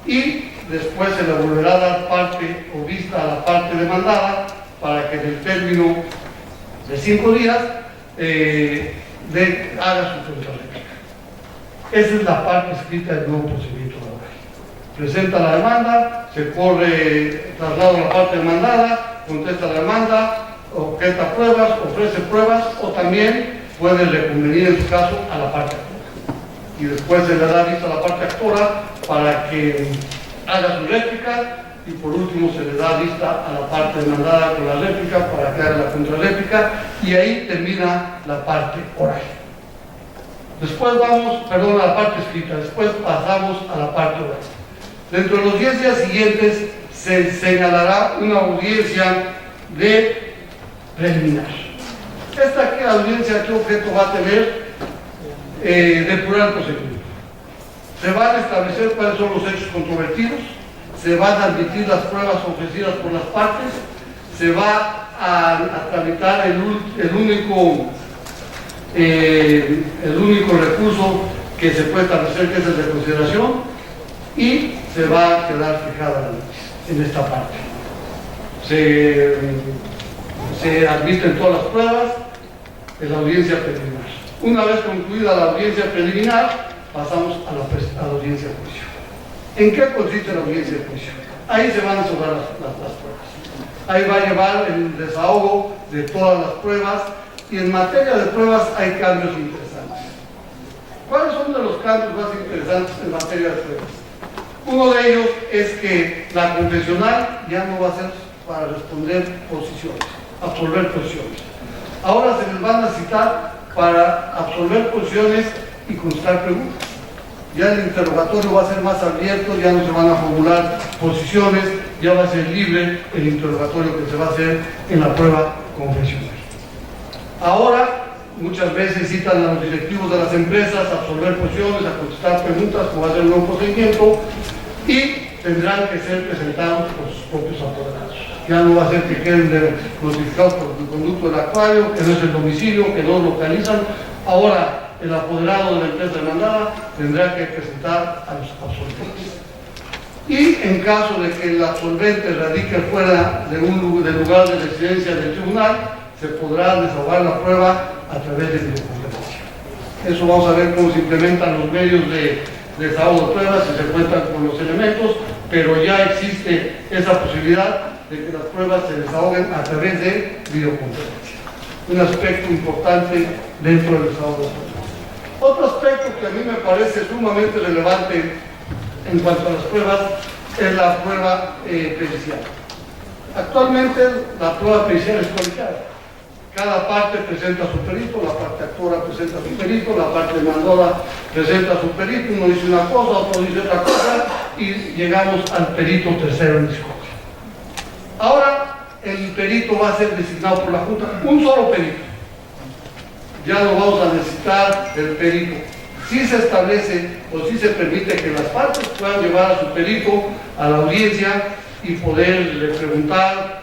Speaker 5: y después se le volverá a dar parte o vista a la parte demandada para que en el término de 5 días haga su contrarréplica. Esa es la parte escrita del nuevo procedimiento laboral. Presenta la demanda, se corre traslado a la parte demandada, contesta la demanda, objeta pruebas, ofrece pruebas o también puede reconvenir en su caso a la parte actora. Y después se le da vista a la parte actora para que haga su réplica y por último se le da vista a la parte demandada con la réplica para que haga la contrarréplica y ahí termina la parte oral. Después vamos, a la parte escrita, después pasamos a la parte oral. Dentro de los 10 días siguientes se señalará una audiencia de preliminar. Esta audiencia, ¿qué objeto va a tener? Depurar el procedimiento. Se van a establecer cuáles son los hechos controvertidos, se van a admitir las pruebas ofrecidas por las partes, se va a tramitar el único recurso que se puede establecer, que es el de consideración, y se va a quedar fijada la noticia en esta parte. Se admiten todas las pruebas en la audiencia preliminar. Una vez concluida la audiencia preliminar, pasamos a la audiencia de juicio. ¿En qué consiste la audiencia de juicio? Ahí se van a desahogar las pruebas. Ahí va a llevar el desahogo de todas las pruebas, y en materia de pruebas hay cambios interesantes. ¿Cuáles son de los cambios más interesantes en materia de pruebas? Uno de ellos es que la confesional ya no va a ser para responder posiciones, absolver posiciones. Ahora se les van a citar para absolver posiciones y contestar preguntas. Ya el interrogatorio va a ser más abierto, ya no se van a formular posiciones, ya va a ser libre el interrogatorio que se va a hacer en la prueba confesional. Ahora, muchas veces citan a los directivos de las empresas a absolver posiciones, a contestar preguntas, como va a ser un nuevo procedimiento, y tendrán que ser presentados por sus propios apoderados. Ya no va a ser que queden notificados por el conducto del actuario, que no es el domicilio, que no localizan. Ahora, el apoderado de la empresa demandada tendrá que presentar a los absolventes. Y en caso de que el absolvente radique fuera del lugar de residencia del tribunal, se podrá desahogar la prueba a través de videoconferencia. Eso vamos a ver cómo se implementan los medios de desahogo de pruebas, si se cuentan con los elementos, pero ya existe esa posibilidad de que las pruebas se desahoguen a través de videoconferencia. Un aspecto importante dentro del desahogo de pruebas. Otro aspecto que a mí me parece sumamente relevante en cuanto a las pruebas es la prueba pericial. Actualmente la prueba pericial es colegiada. Cada parte presenta su perito, la parte actora presenta su perito, la parte demandada presenta su perito, uno dice una cosa, otro dice otra cosa, y llegamos al perito tercero en discordia. Ahora el perito va a ser designado por la Junta, un solo perito. Ya no vamos a necesitar el perito. Si se establece o si se permite que las partes puedan llevar a su perito a la audiencia y poder preguntar,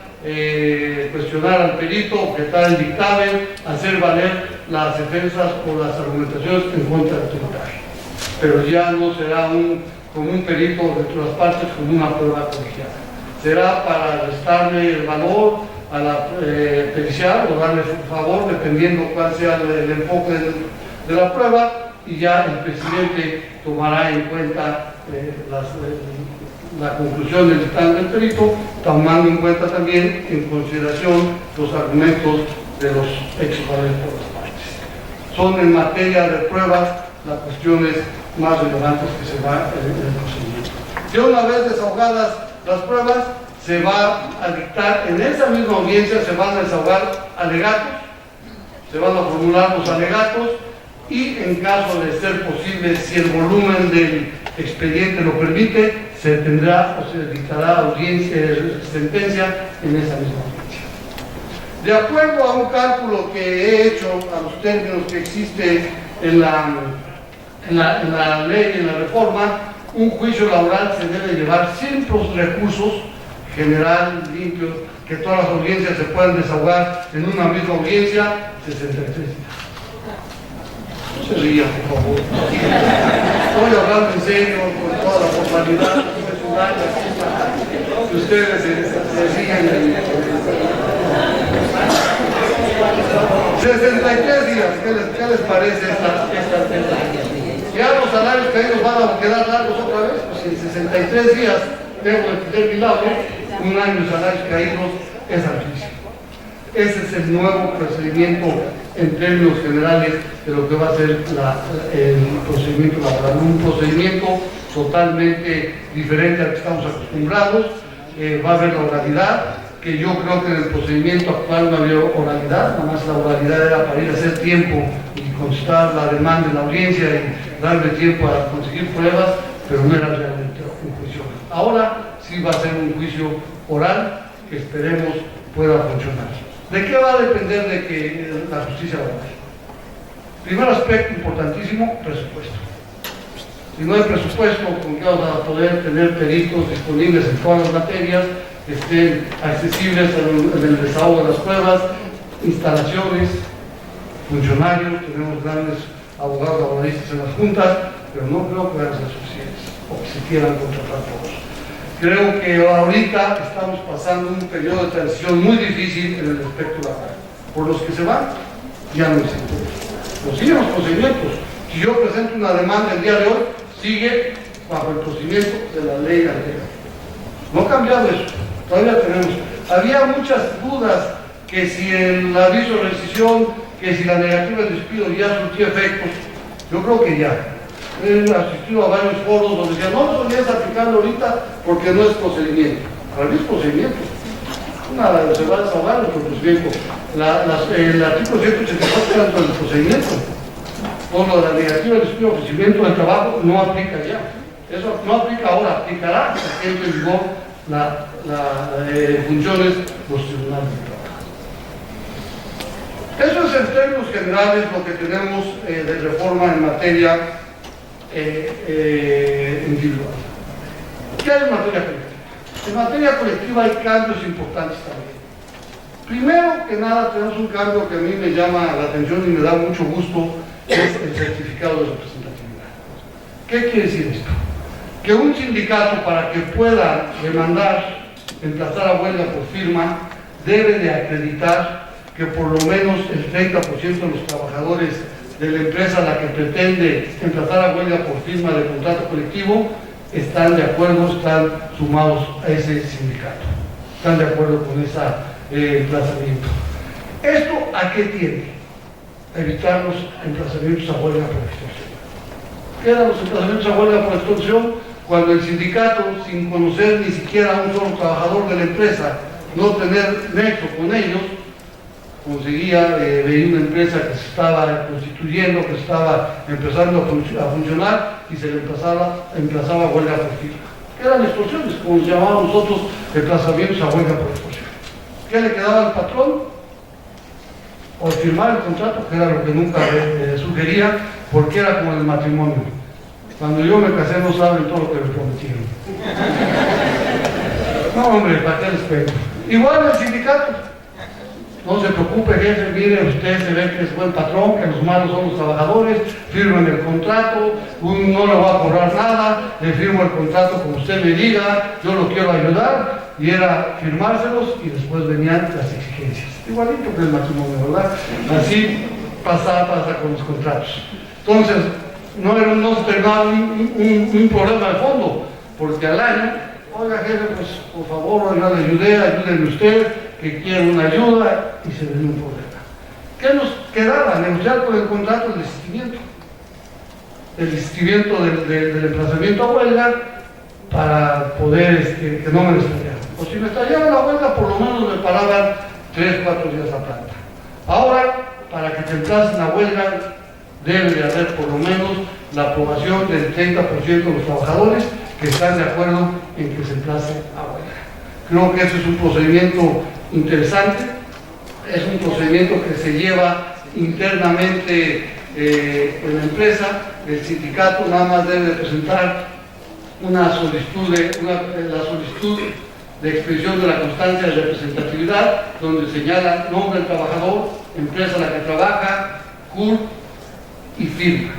Speaker 5: cuestionar al perito, objetar el dictamen, hacer valer las defensas o las argumentaciones en contra del tributario. Pero ya no será como un perito dentro de las partes como una prueba colegiada. Será para restarle el valor a la pericial o darle su favor, dependiendo cuál sea el enfoque de la prueba, y ya el presidente tomará en cuenta la conclusión del dictamen del perito, tomando en cuenta también en consideración los argumentos de los exponentes por las partes. Son en materia de pruebas las cuestiones más relevantes que se va en el procedimiento. Ya una vez desahogadas las pruebas, se va a dictar en esa misma audiencia, se van a desahogar alegatos, se van a formular los alegatos, y en caso de ser posible, si el volumen del expediente lo permite, se tendrá o se dictará sentencia en esa misma audiencia. De acuerdo a un cálculo que he hecho a los términos que existe en la ley, en la reforma, un juicio laboral se debe llevar sin los recursos, general, limpio, que todas las audiencias se puedan desahogar en una misma audiencia, 63 días. No se ría, por favor. Estoy hablando en serio, con toda la formalidad profesional, que ustedes se ríen. 63 días, ¿qué les parece esta ya los salarios caídos van a quedar largos otra vez? Pues en 63 días tengo que tener mi lado, un año de salarios caídos es altísimo. Ese es el nuevo procedimiento en términos generales de lo que va a ser el procedimiento laboral. Un procedimiento totalmente diferente al que estamos acostumbrados. Va a haber la oralidad, que yo creo que en el procedimiento actual no había oralidad, nada más la oralidad era para ir a hacer tiempo y constar la demanda en la audiencia y darle tiempo a conseguir pruebas, pero no era realmente un juicio. Ahora sí sí va a ser un juicio oral que esperemos pueda funcionar. ¿De qué va a depender de que la justicia laboral? Primer aspecto importantísimo, presupuesto. Si no hay presupuesto, ¿con qué vamos a poder tener peritos disponibles en todas las materias, que estén accesibles en el desahogo de las pruebas, instalaciones, funcionarios? Tenemos grandes abogados laboralistas en las juntas, pero no creo que vayan a ser suficientes o que se quieran contratar todos. Creo que ahorita estamos pasando un periodo de transición muy difícil en el aspecto laboral. Por los que se van, ya no existen. Pero siguen los procedimientos. Si yo presento una demanda el día de hoy, sigue bajo el procedimiento de la ley anterior. No ha cambiado eso, todavía tenemos. Había muchas dudas que si el aviso de rescisión, que si la negativa de despido ya surtía efectos. Yo creo que ya. He asistido a varios foros donde decían, no lo podías aplicarlo ahorita porque no es procedimiento. Para mí es procedimiento. Se va a desahogar nuestro procedimiento. El artículo 184 tanto del procedimiento. Por lo de la negativa de despido, ofrecimiento de trabajo, no aplica ya. Eso no aplica ahora, aplicará porque entre en vigor las funciones de los tribunales de trabajo. Eso es en términos generales lo que tenemos de reforma en materia individual. ¿Qué hay en materia colectiva? En materia colectiva hay cambios importantes también. Primero que nada tenemos un cambio que a mí me llama la atención y me da mucho gusto, es el certificado de representatividad. ¿Qué quiere decir esto? Que un sindicato, para que pueda demandar, emplazar a huelga por firma, debe de acreditar que por lo menos el 30% de los trabajadores de la empresa a la que pretende emplazar a huelga por firma de contrato colectivo están de acuerdo, están sumados a ese sindicato, están de acuerdo con ese emplazamiento. ¿Esto a qué tiene? A evitar los emplazamientos a huelga por extorsión. ¿Qué eran los emplazamientos a huelga por extorsión? Cuando el sindicato, sin conocer ni siquiera a un solo trabajador de la empresa, no tener nexo con ellos, conseguía, veía una empresa que se estaba constituyendo, que estaba empezando a funcionar y se le emplazaba a huelga por firma. ¿Qué eran extorsiones? Como nos llamábamos nosotros, emplazamientos a huelga por extorsión. ¿Qué le quedaba al patrón? O firmar el contrato, que era lo que nunca sugería, porque era como el matrimonio. Cuando yo me casé no saben todo lo que me prometieron. No, hombre, ¿para qué les pego? Igual el sindicato. No se preocupe, jefe, mire, usted se ve que es buen patrón, que los malos son los trabajadores, firmen el contrato, no le voy a cobrar nada, le firmo el contrato como usted me diga, yo lo quiero ayudar, y era firmárselos y después venían las exigencias. Igualito que el matrimonio, ¿verdad? Así pasa con los contratos. Entonces, no se terminaba un problema de fondo, porque al año, oiga jefe, pues por favor, oiga, le ayudé, ayúdenme usted, que quiere una ayuda, y se venía un problema. ¿Qué nos quedaba? Negociar con el contrato el desistimiento del emplazamiento a huelga para poder que no me estallaran. O si me estallaba la huelga, por lo menos me paraban 3 o 4 días a planta. Ahora, para que te emplacen a huelga, debe de haber por lo menos la aprobación del 30% de los trabajadores que están de acuerdo en que se emplace a huelga. Creo que ese es un procedimiento interesante, es un procedimiento que se lleva internamente en la empresa. El sindicato nada más debe de presentar la solicitud de expedición de la constancia de representatividad, donde señala nombre del trabajador, empresa en la que trabaja, CURP y firma.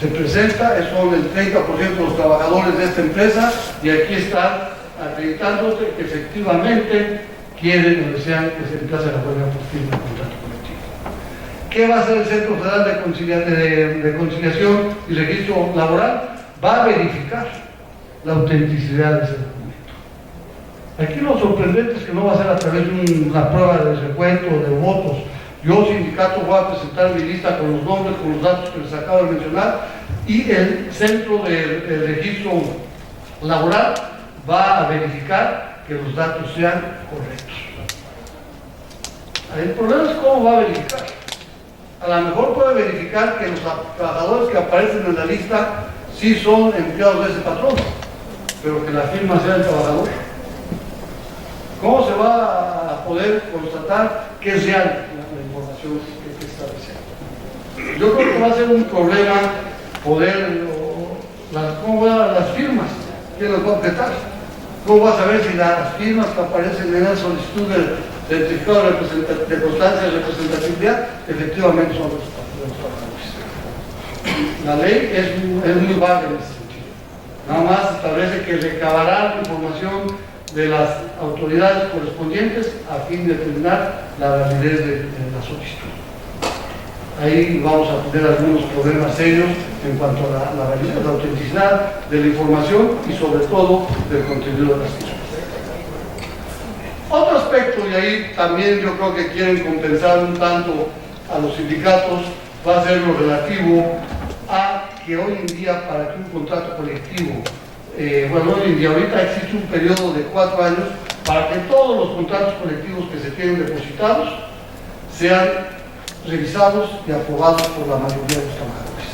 Speaker 5: Se presenta, son el 30% de los trabajadores de esta empresa, y aquí está acreditándose que efectivamente quieren o desean que se emplace la huelga por firma de contrato colectivo. ¿Qué va a hacer el Centro Federal de Conciliación y Registro Laboral? Va a verificar la autenticidad de ese documento. Aquí lo sorprendente es que no va a ser a través de una prueba de recuento de votos. Yo, sindicato, voy a presentar mi lista con los nombres, con los datos que les acabo de mencionar, y el Centro de Registro Laboral va a verificar que los datos sean correctos. El problema es cómo va a verificar. A lo mejor puede verificar que los trabajadores que aparecen en la lista sí son empleados de ese patrón, pero que la firma sea el trabajador. ¿Cómo se va a poder constatar que es real la información que está diciendo? Yo creo que va a ser un problema poder, ¿cómo van a las firmas? ¿Quién las va a objetar? ¿Cómo vas a saber si las firmas que aparecen en la solicitud del certificado de constancia de representatividad efectivamente son los trabajadores? La ley es muy vaga en ese sentido. Nada más establece que recabará la información de las autoridades correspondientes a fin de determinar la validez de la solicitud. Ahí vamos a tener algunos problemas serios en cuanto a la validez, la autenticidad de la información y sobre todo del contenido de las mismas. Otro aspecto, y ahí también yo creo que quieren compensar un tanto a los sindicatos, va a ser lo relativo a que hoy en día para que un contrato colectivo, hoy en día ahorita existe un periodo de 4 años para que todos los contratos colectivos que se tienen depositados sean revisados y aprobados por la mayoría de los trabajadores.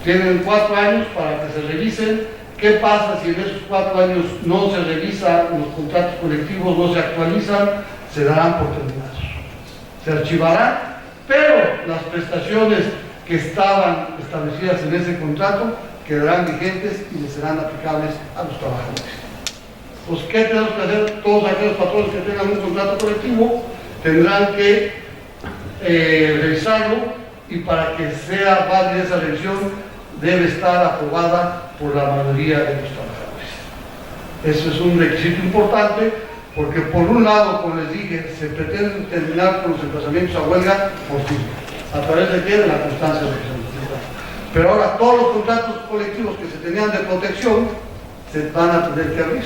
Speaker 5: Tienen 4 años para que se revisen. ¿Qué pasa si en esos 4 años no se revisan los contratos colectivos, no se actualizan? Se darán por terminados. Se archivarán, pero las prestaciones que estaban establecidas en ese contrato quedarán vigentes y les serán aplicables a los trabajadores. Pues, ¿qué tenemos que hacer? Todos aquellos patrones que tengan un contrato colectivo tendrán que revisarlo, y para que sea válida esa revisión debe estar aprobada por la mayoría de los trabajadores. Eso es un requisito importante, porque por un lado, como les dije, se pretende terminar con los emplazamientos a huelga por fin, a través de qué, de la constancia de representatividad. Pero ahora todos los contratos colectivos que se tenían de protección se van a tener que abrir.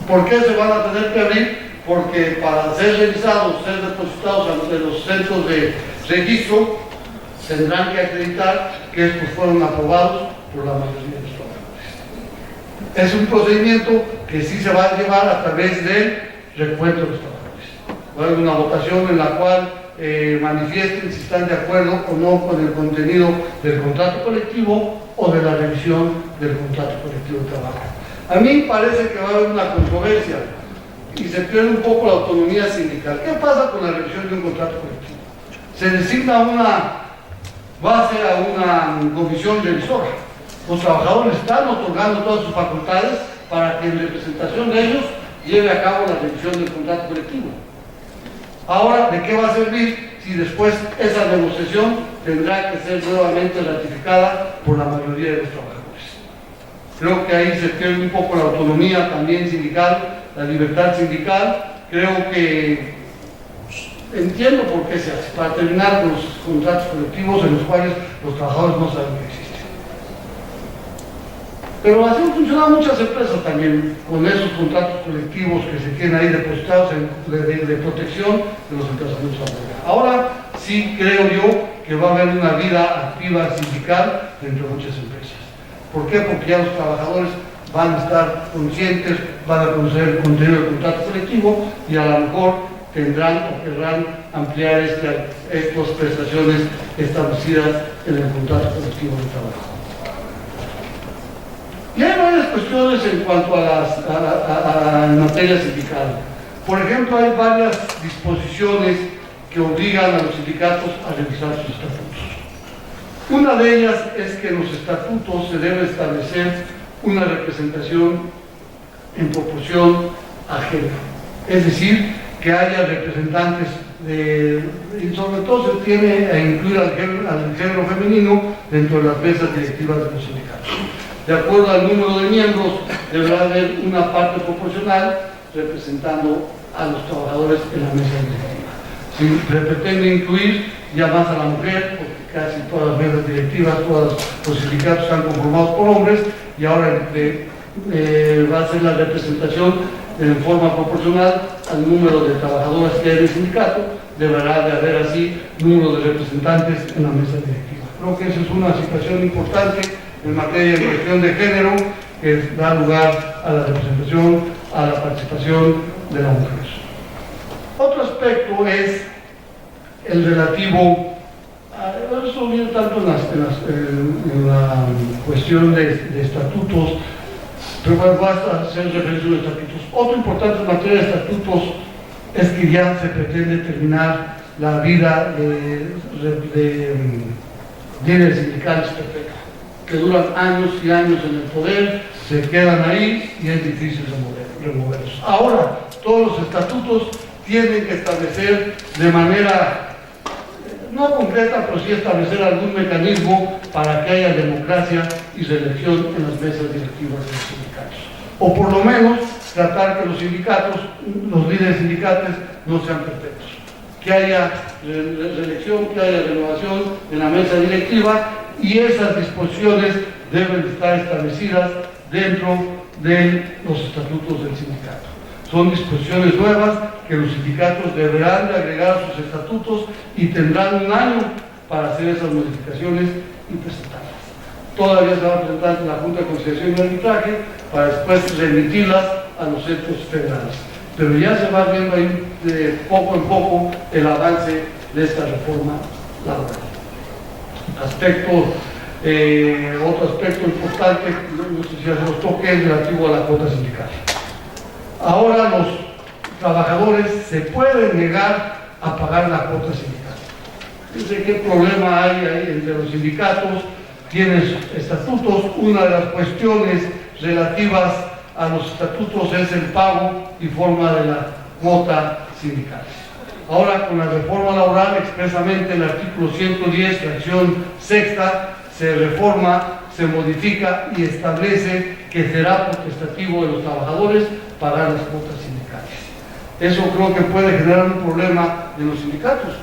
Speaker 5: ¿Por qué se van a tener que abrir? Porque para ser revisados, ser depositados ante los centros de registro, tendrán que acreditar que estos fueron aprobados por la mayoría de los trabajadores. Es un procedimiento que sí se va a llevar a través del recuento de los trabajadores. Va a haber una votación en la cual manifiesten si están de acuerdo o no con el contenido del contrato colectivo o de la revisión del contrato colectivo de trabajo. A mí parece que va a haber una controversia y se pierde un poco la autonomía sindical. ¿Qué pasa con la revisión de un contrato colectivo? Se designa una base a una comisión revisora. Los trabajadores están otorgando todas sus facultades para que en representación de ellos lleve a cabo la revisión del contrato colectivo. Ahora, ¿de qué va a servir si después esa negociación tendrá que ser nuevamente ratificada por la mayoría de los trabajadores? Creo que ahí se pierde un poco la autonomía también sindical, la libertad sindical. Creo que entiendo por qué se hace, para terminar con los contratos colectivos en los cuales los trabajadores no saben que existen. Pero así han funcionado muchas empresas también, con esos contratos colectivos que se tienen ahí depositados de protección de los emplazamientos a huelga. Ahora sí creo yo que va a haber una vida activa sindical dentro de muchas empresas. ¿Por qué? Porque ya los trabajadores van a estar conscientes, van a conocer el contenido del contrato colectivo y a lo mejor tendrán o querrán ampliar estas prestaciones establecidas en el contrato colectivo de trabajo. Y hay varias cuestiones en cuanto a materia sindical. Por ejemplo, hay varias disposiciones que obligan a los sindicatos a revisar sus estatutos. Una de ellas es que en los estatutos se debe establecer una representación en proporción a género. Es decir, que haya representantes y sobre todo se tiene a incluir al género femenino dentro de las mesas directivas de los sindicatos. De acuerdo al número de miembros, deberá haber una parte proporcional representando a los trabajadores en la mesa directiva. Si se pretende incluir ya más a la mujer, porque casi todas las mesas directivas, todos los sindicatos están conformados por hombres, y ahora va a ser la representación en forma proporcional al número de trabajadoras que hay en el sindicato, deberá de haber así número de representantes en la mesa directiva. Creo que esa es una situación importante en materia de cuestión de género, que da lugar a la representación, a la participación de la mujer. Otro aspecto es el relativo, eso viene tanto en la cuestión de estatutos, pero bueno, basta hacer referencia a los estatutos. Otro importante en materia de estatutos es que ya se pretende terminar la vida de líderes sindicales perfectos, que duran años y años en el poder, se quedan ahí y es difícil removerlos. Ahora, todos los estatutos tienen que establecer de manera no concreta, pero sí establecer algún mecanismo para que haya democracia y reelección en las mesas directivas de los sindicatos. O por lo menos tratar que los sindicatos, los líderes sindicales, no sean perfectos. Que haya reelección, que haya renovación en la mesa directiva, y esas disposiciones deben estar establecidas dentro de los estatutos del sindicato. Son disposiciones nuevas que los sindicatos deberán de agregar a sus estatutos y tendrán un año para hacer esas modificaciones y presentarlas. Todavía se va a presentar ante la Junta de Conciliación y Arbitraje para después remitirlas a los centros federales. Pero ya se va viendo ahí de poco en poco el avance de esta reforma laboral. Otro aspecto importante, no sé si ya se los toque, es relativo a la cuota sindical. Ahora los trabajadores se pueden negar a pagar la cuota sindical. Fíjense qué problema hay ahí entre los sindicatos. Tienes estatutos, una de las cuestiones relativas a los estatutos es el pago y forma de la cuota sindical. Ahora, con la reforma laboral, expresamente el artículo 110, fracción sexta, se reforma, se modifica y establece que será potestativo de los trabajadores pagar las cuotas sindicales. Eso creo que puede generar un problema en los sindicatos.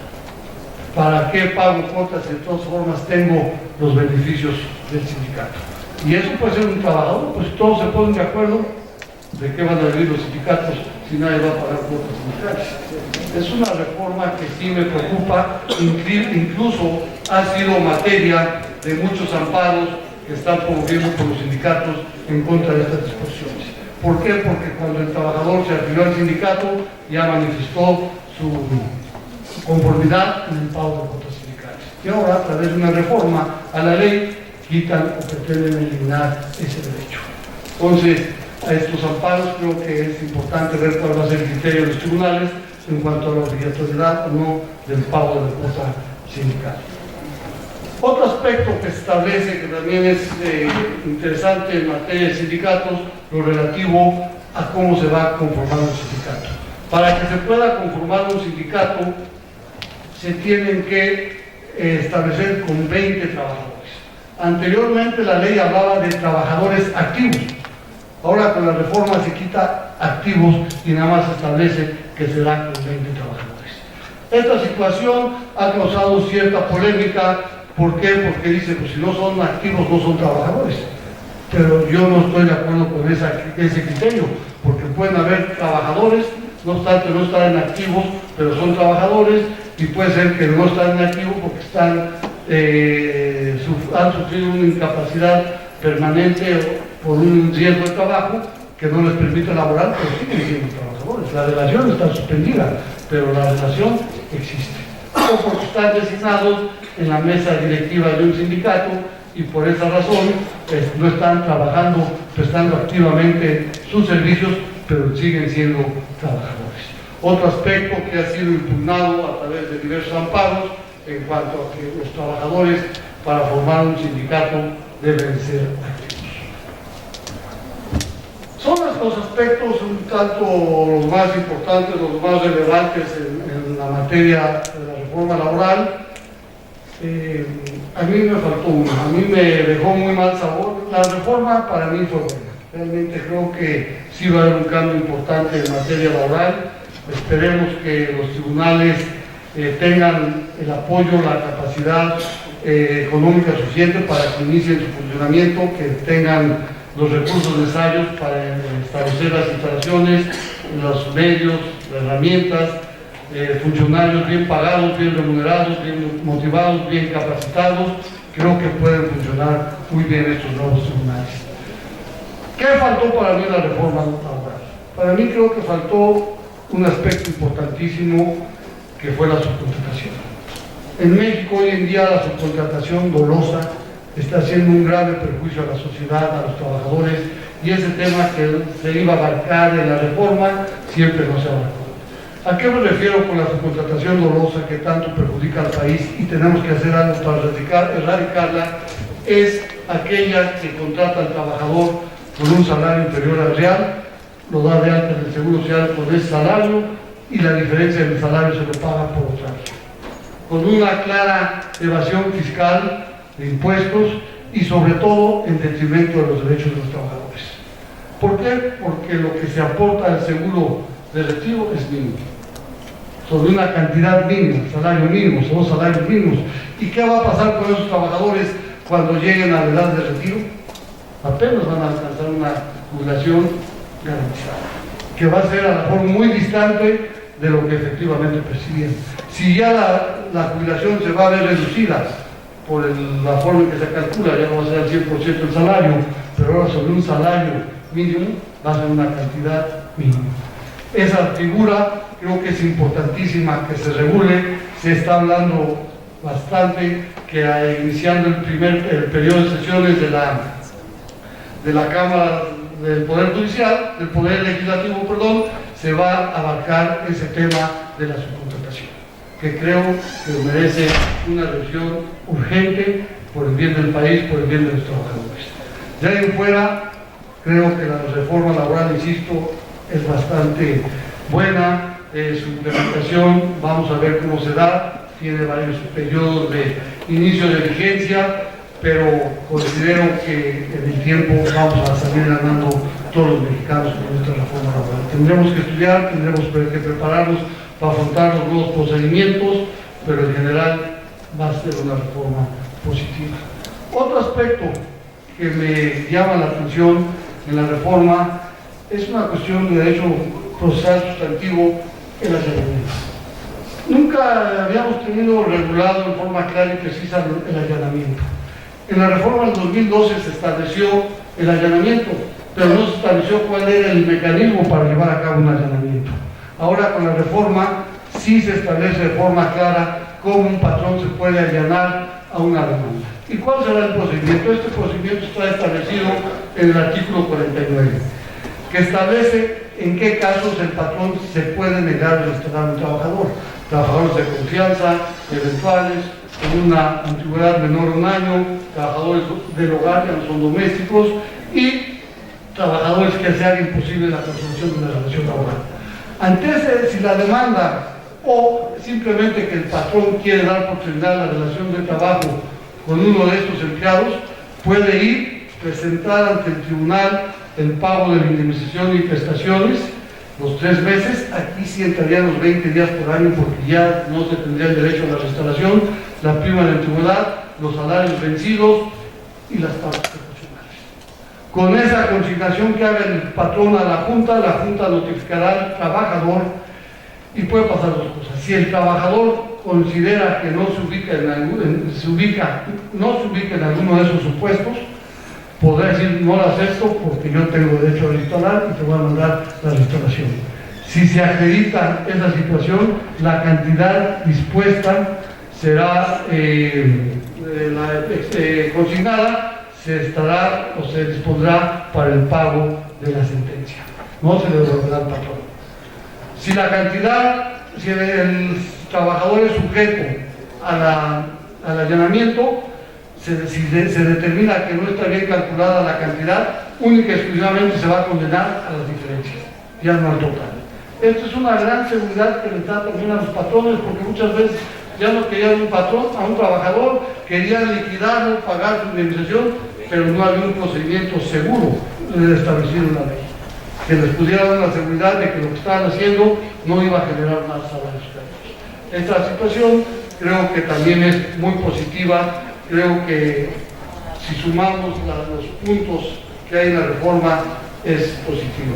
Speaker 5: ¿Para qué pago cuotas si de todas formas tengo los beneficios del sindicato? Y eso puede ser un trabajador, pues todos se ponen de acuerdo de qué van a vivir los sindicatos si nadie va a pagar cuotas sindicales. Es una reforma que sí me preocupa, incluso ha sido materia de muchos amparos que están promoviendo por los sindicatos en contra de estas disposiciones. ¿Por qué? Porque cuando el trabajador se afilió al sindicato ya manifestó su conformidad en el pago de cuotas sindicales. Y ahora, a través de una reforma a la ley, quitan o pretenden eliminar ese derecho. Entonces, a estos amparos creo que es importante ver cuál va a ser el criterio de los tribunales en cuanto a la obligatoriedad o no del pago de la cuota sindical. Otro aspecto que se establece, que también es interesante en materia de sindicatos, lo relativo a cómo se va a conformar un sindicato. Para que se pueda conformar un sindicato, se tienen que establecer con 20 trabajadores. Anteriormente la ley hablaba de trabajadores activos. Ahora con la reforma se quita activos y nada más se establece que será con 20 trabajadores. Esta situación ha causado cierta polémica. ¿Por qué? Porque dice, pues si no son activos no son trabajadores. Pero yo no estoy de acuerdo con ese criterio, porque pueden haber trabajadores, no obstante no están en activos, pero son trabajadores, y puede ser que no están en activos porque han sufrido una incapacidad permanente por un riesgo de trabajo que no les permite laborar, pero siguen siendo trabajadores. La relación está suspendida, pero la relación existe. O porque están designados en la mesa directiva de un sindicato y por esa razón no están trabajando, prestando activamente sus servicios, pero siguen siendo trabajadores. Otro aspecto que ha sido impugnado a través de diversos amparos en cuanto a que los trabajadores para formar un sindicato deben ser activos. Son estos aspectos un tanto los más importantes, los más relevantes en la materia de la reforma laboral. A mí me faltó uno, a mí me dejó muy mal sabor. La reforma para mí fue buena. Realmente creo que sí va a haber un cambio importante en materia laboral. Esperemos que los tribunales tengan el apoyo, la capacidad económica suficiente para que inicien su funcionamiento, que tengan los recursos necesarios para establecer las instalaciones, los medios, las herramientas, funcionarios bien pagados, bien remunerados, bien motivados, bien capacitados. Creo que pueden funcionar muy bien estos nuevos tribunales. ¿Qué faltó para mí en la reforma laboral? Para mí creo que faltó un aspecto importantísimo, que fue la subcontratación. En México hoy en día la subcontratación dolosa está haciendo un grave perjuicio a la sociedad, a los trabajadores, y ese tema que se iba a abarcar en la reforma siempre no se abarcó. ¿A qué me refiero con la subcontratación dolosa que tanto perjudica al país y tenemos que hacer algo para erradicarla? Es aquella que contrata al trabajador con un salario inferior al real, lo da de alta en el Seguro Social con ese salario y la diferencia del salario se lo paga por otra vez, con una clara evasión fiscal de impuestos y sobre todo en detrimento de los derechos de los trabajadores. ¿Por qué? Porque lo que se aporta al seguro de retiro es mínimo, sobre una cantidad mínima, salario mínimo, son los salarios mínimos. ¿Y qué va a pasar con esos trabajadores cuando lleguen a la edad de retiro? Apenas van a alcanzar una jubilación garantizada, que va a ser a lo mejor muy distante de lo que efectivamente percibían. Si ya la jubilación se va a ver reducida por la forma en que se calcula, ya no va a ser al 100% el salario, pero ahora sobre un salario mínimo va a ser una cantidad mínima. Esa figura creo que es importantísima que se regule. Se está hablando bastante que iniciando el periodo de sesiones de la Cámara del Poder Judicial, del Poder Legislativo, perdón, se va a abarcar ese tema de la subcontratación, que creo que merece una revisión urgente por el bien del país, por el bien de los trabajadores. De ahí en fuera, creo que la reforma laboral, insisto, es bastante buena, su implementación, vamos a ver cómo se da, tiene varios periodos de inicio de vigencia, pero considero que en el tiempo vamos a salir ganando todos los mexicanos con esta reforma laboral. Tendremos que estudiar, tendremos que prepararnos para afrontar los nuevos procedimientos, pero en general va a ser una reforma positiva. Otro aspecto que me llama la atención en la reforma es una cuestión de derecho procesal sustantivo en las allanamientos. Nunca habíamos tenido regulado en forma clara y precisa el allanamiento. En la reforma del 2012 se estableció el allanamiento, pero no se estableció cuál era el mecanismo para llevar a cabo un allanamiento. Ahora con la reforma sí se establece de forma clara cómo un patrón se puede allanar a una demanda. ¿Y cuál será el procedimiento? Este procedimiento está establecido en el artículo 49, que establece en qué casos el patrón se puede negar a instalar a un trabajador. Trabajadores de confianza, eventuales, con una antigüedad menor a un año, trabajadores del hogar, que no son domésticos, y trabajadores que se haga imposible la consolidación de una relación laboral. Ante si la demanda o simplemente que el patrón quiere dar por terminada la relación de trabajo con uno de estos empleados, puede ir, presentar ante el tribunal el pago de la indemnización y prestaciones, los 3 meses, aquí sí entrarían los 20 días por año porque ya no se tendría el derecho a la restauración, la prima de antigüedad, los salarios vencidos y las partes proporcionales. Con esa consignación que haga el patrón a la Junta notificará al trabajador y puede pasar dos cosas. Si el trabajador considera que no se ubica en alguno de esos supuestos, podrá decir no lo acepto porque yo tengo derecho a restaurar y te voy a mandar la restauración. Si se acredita esa situación, la cantidad dispuesta será consignada, se estará o se dispondrá para el pago de la sentencia. No se le devolverá al patrón. Si la cantidad, si el trabajador es sujeto al allanamiento, si se determina que no está bien calculada la cantidad, única y exclusivamente se va a condenar a las diferencias, ya no al total. Esto es una gran seguridad que les da también a los patrones, porque muchas veces ya no querían un patrón, a un trabajador, querían liquidarlo, pagar su indemnización, pero no había un procedimiento seguro establecido en la ley, que les pudiera dar la seguridad de que lo que estaban haciendo no iba a generar más salarios. Esta situación creo que también es muy positiva. Creo que si sumamos los puntos que hay en la reforma es positiva.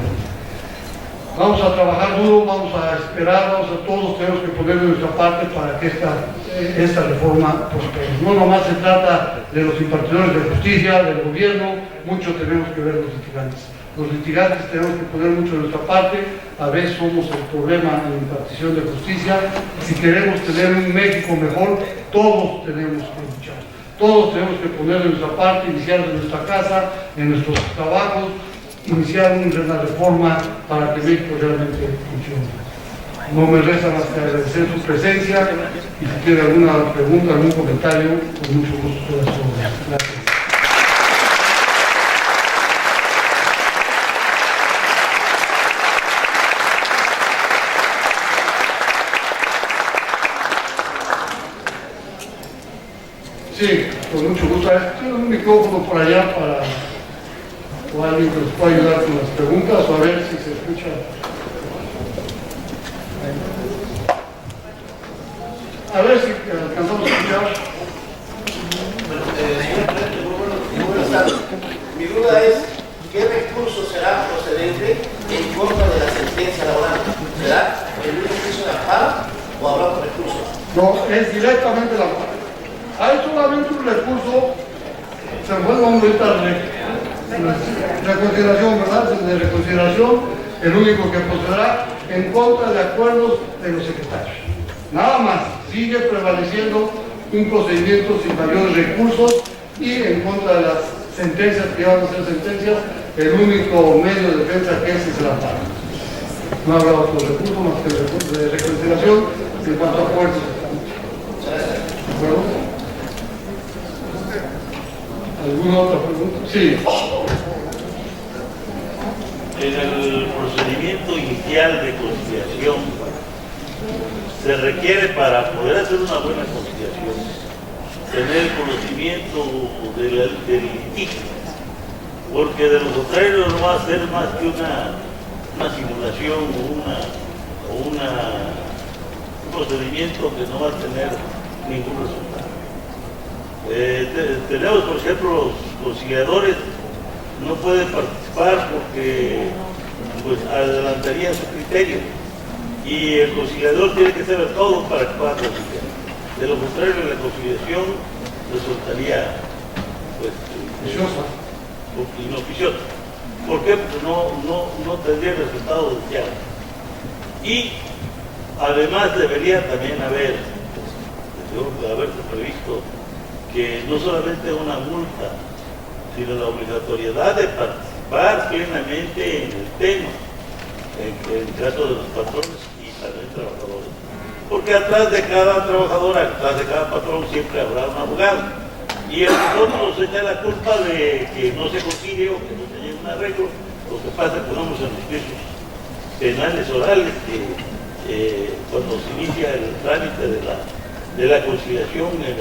Speaker 5: Vamos a trabajar duro, vamos a esperar, todos tenemos que poner de nuestra parte para que esta reforma prospere. No nomás se trata de los impartidores de justicia, del gobierno, mucho tenemos que ver los litigantes. Los litigantes tenemos que poner mucho de nuestra parte, a veces somos el problema en la impartición de justicia. Si queremos tener un México mejor, todos tenemos que luchar. Todos tenemos que poner de nuestra parte, iniciar en nuestra casa, en nuestros trabajos, iniciar una reforma para que México realmente funcione. No me resta más que agradecer su presencia y si tiene alguna pregunta, algún comentario, con mucho gusto se las hago. Gracias. Sí, con mucho gusto. Tiene un micrófono por allá para o alguien que nos pueda ayudar con las preguntas o a ver si se escucha. A ver si alcanzamos a escuchar.
Speaker 6: Buenas tardes. Mi duda es, ¿qué recurso será procedente en contra de la sentencia laboral? ¿Será el único juicio de amparo o habrá otro recurso?
Speaker 5: No, es directamente la amparo. Hay solamente un recurso, se vuelve ahorita reconsideración, ¿verdad? De reconsideración, el único que procederá en contra de acuerdos de los secretarios. Nada más, sigue prevaleciendo un procedimiento sin mayores recursos y en contra de las sentencias que van a ser sentencias, el único medio de defensa que es el amparo. No habrá otro recurso más que el recurso de reconsideración en cuanto a acuerdos. ¿De acuerdo? ¿Alguna otra pregunta? Sí.
Speaker 7: En el procedimiento inicial de conciliación se requiere, para poder hacer una buena conciliación, tener conocimiento del litigio, porque de lo contrario no va a ser más que una simulación o un procedimiento que no va a tener ningún resultado. Tenemos, por ejemplo, los conciliadores no pueden participar porque pues adelantaría su criterio y el conciliador tiene que saber todo para que pueda conciliar. De lo contrario, la conciliación resultaría pues inoficiosa. ¿Por qué? Porque no tendría el resultado deseado. Y además debería también haberse previsto que no solamente una multa, sino la obligatoriedad de participar plenamente en el tema, en el caso de los patrones y también trabajadores. Porque atrás de cada trabajador, atrás de cada patrón, siempre habrá un abogado. Y a nosotros nos echa la culpa de que no se concilie o que no se llegue un arreglo. Lo que pasa es que vamos en los juicios penales orales, que cuando se inicia el trámite de la conciliación en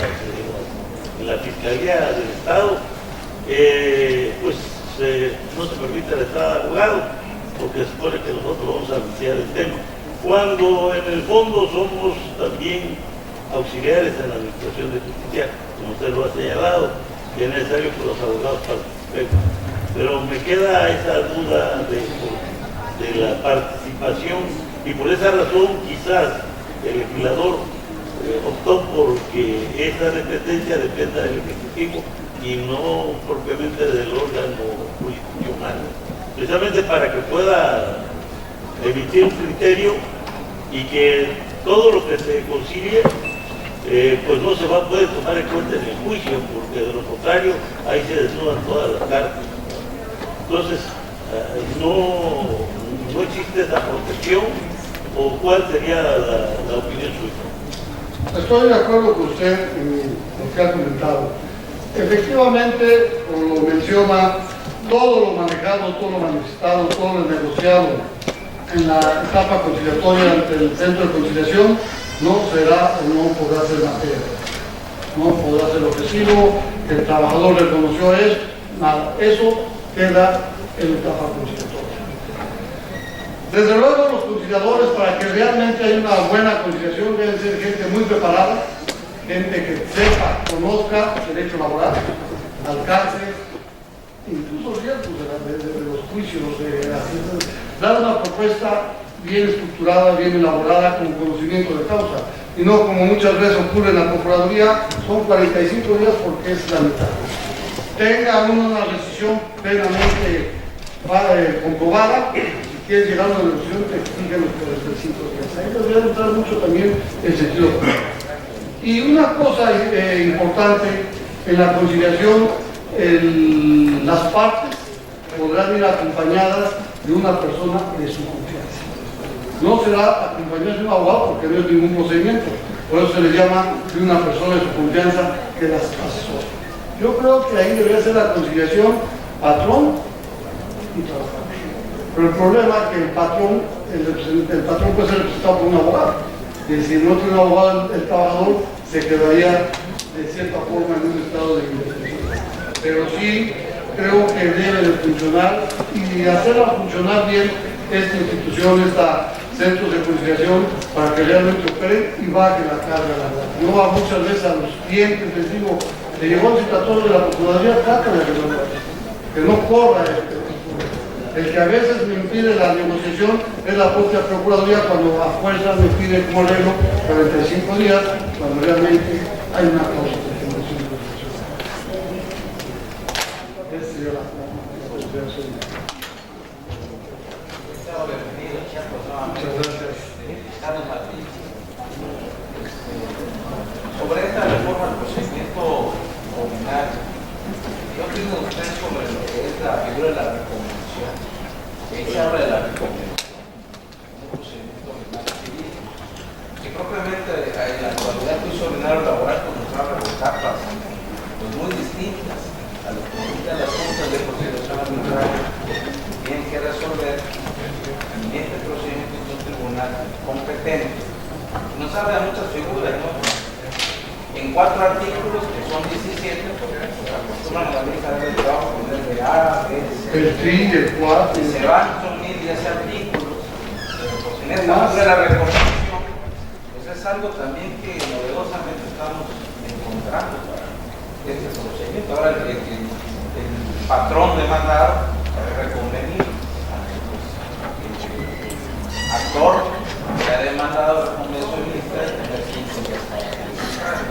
Speaker 7: la Fiscalía del Estado, pues no se permite la entrada de abogado, porque se supone que nosotros vamos a iniciar el tema. Cuando en el fondo somos también auxiliares en la administración de justicia, como usted lo ha señalado, que es necesario que los abogados participen. Pero me queda esa duda de la participación, y por esa razón quizás el legislador optó porque esa dependencia dependa del Ejecutivo y no propiamente del órgano jurisdiccional, precisamente para que pueda emitir un criterio y que todo lo que se concilie pues no se va a poder tomar en cuenta en el juicio, porque de lo contrario ahí se desnudan todas las cartas. Entonces no existe esa protección, o cuál sería la opinión suya.
Speaker 5: Estoy de acuerdo con usted en lo que ha comentado. Efectivamente, como lo menciona, todo lo manejado, todo lo manifestado, todo lo negociado en la etapa conciliatoria ante el centro de conciliación no será o no podrá ser materia. No podrá ser ofrecido, el trabajador reconoció eso, nada, eso queda en la etapa conciliatoria. Desde luego los conciliadores, para que realmente haya una buena conciliación, deben ser gente muy preparada, gente que sepa, conozca derecho laboral, alcance, incluso riesgos de los juicios, dar una propuesta bien estructurada, bien elaborada, con conocimiento de causa, y no como muchas veces ocurre en la Procuraduría, son 45 días porque es la mitad. Tenga uno una decisión plenamente comprobada. Si quieres llegar a una negociación, te exigen los 45 días. Ahí debería entrar mucho también el sentido común. Y una cosa importante en la conciliación, las partes podrán ir acompañadas de una persona de su confianza. No será acompañada de un abogado porque no es ningún procedimiento, por eso se le llama de una persona de su confianza que las asesora. Yo creo que ahí debería ser la conciliación patrón y trabajador. Pero el problema es que el patrón puede ser representado por un abogado. Y si no tiene un abogado, el trabajador se quedaría de cierta forma en un estado de indefensión. Pero sí creo que debe de funcionar y hacerla funcionar bien esta institución, centros de conciliación, para que realmente opere y baje la carga laboral. Yo muchas veces a los clientes les digo, le llegó el citatorio de la Procuraduría, trata de resolver, que no corra el que a veces me impide la negociación es la propia Procuraduría cuando a fuerza me pide como arreglo 45 días, cuando realmente hay una causa de generación de negociación. Esa sería la consideración. Muchas gracias.
Speaker 8: Carlos Martín. Sobre esta reforma del procedimiento comunal, ¿qué opina usted sobre lo que es la figura de la recomendación? Ahí se habla de la recomendación, un procedimiento civil, que propiamente en la actualidad el juicio ordinario laboral nos habla de etapas pues muy distintas a lo que indican las juntas de conciliación arbitraria, tienen que resolver en este procedimiento de un tribunal competente. Nos habla de muchas figuras, ¿no? En 4 artículos, que son 17, porque acostumbran a la lista de trabajo poner de A, B, C,
Speaker 5: El TRI, el 4.
Speaker 8: y se van, son 1010 artículos. Pues en esta de la recomendación, pues es algo también que novedosamente estamos encontrando para este procedimiento. Ahora el patrón demandado reconvenir actor que ha demandado la convencionista de tener 15 días para registrar.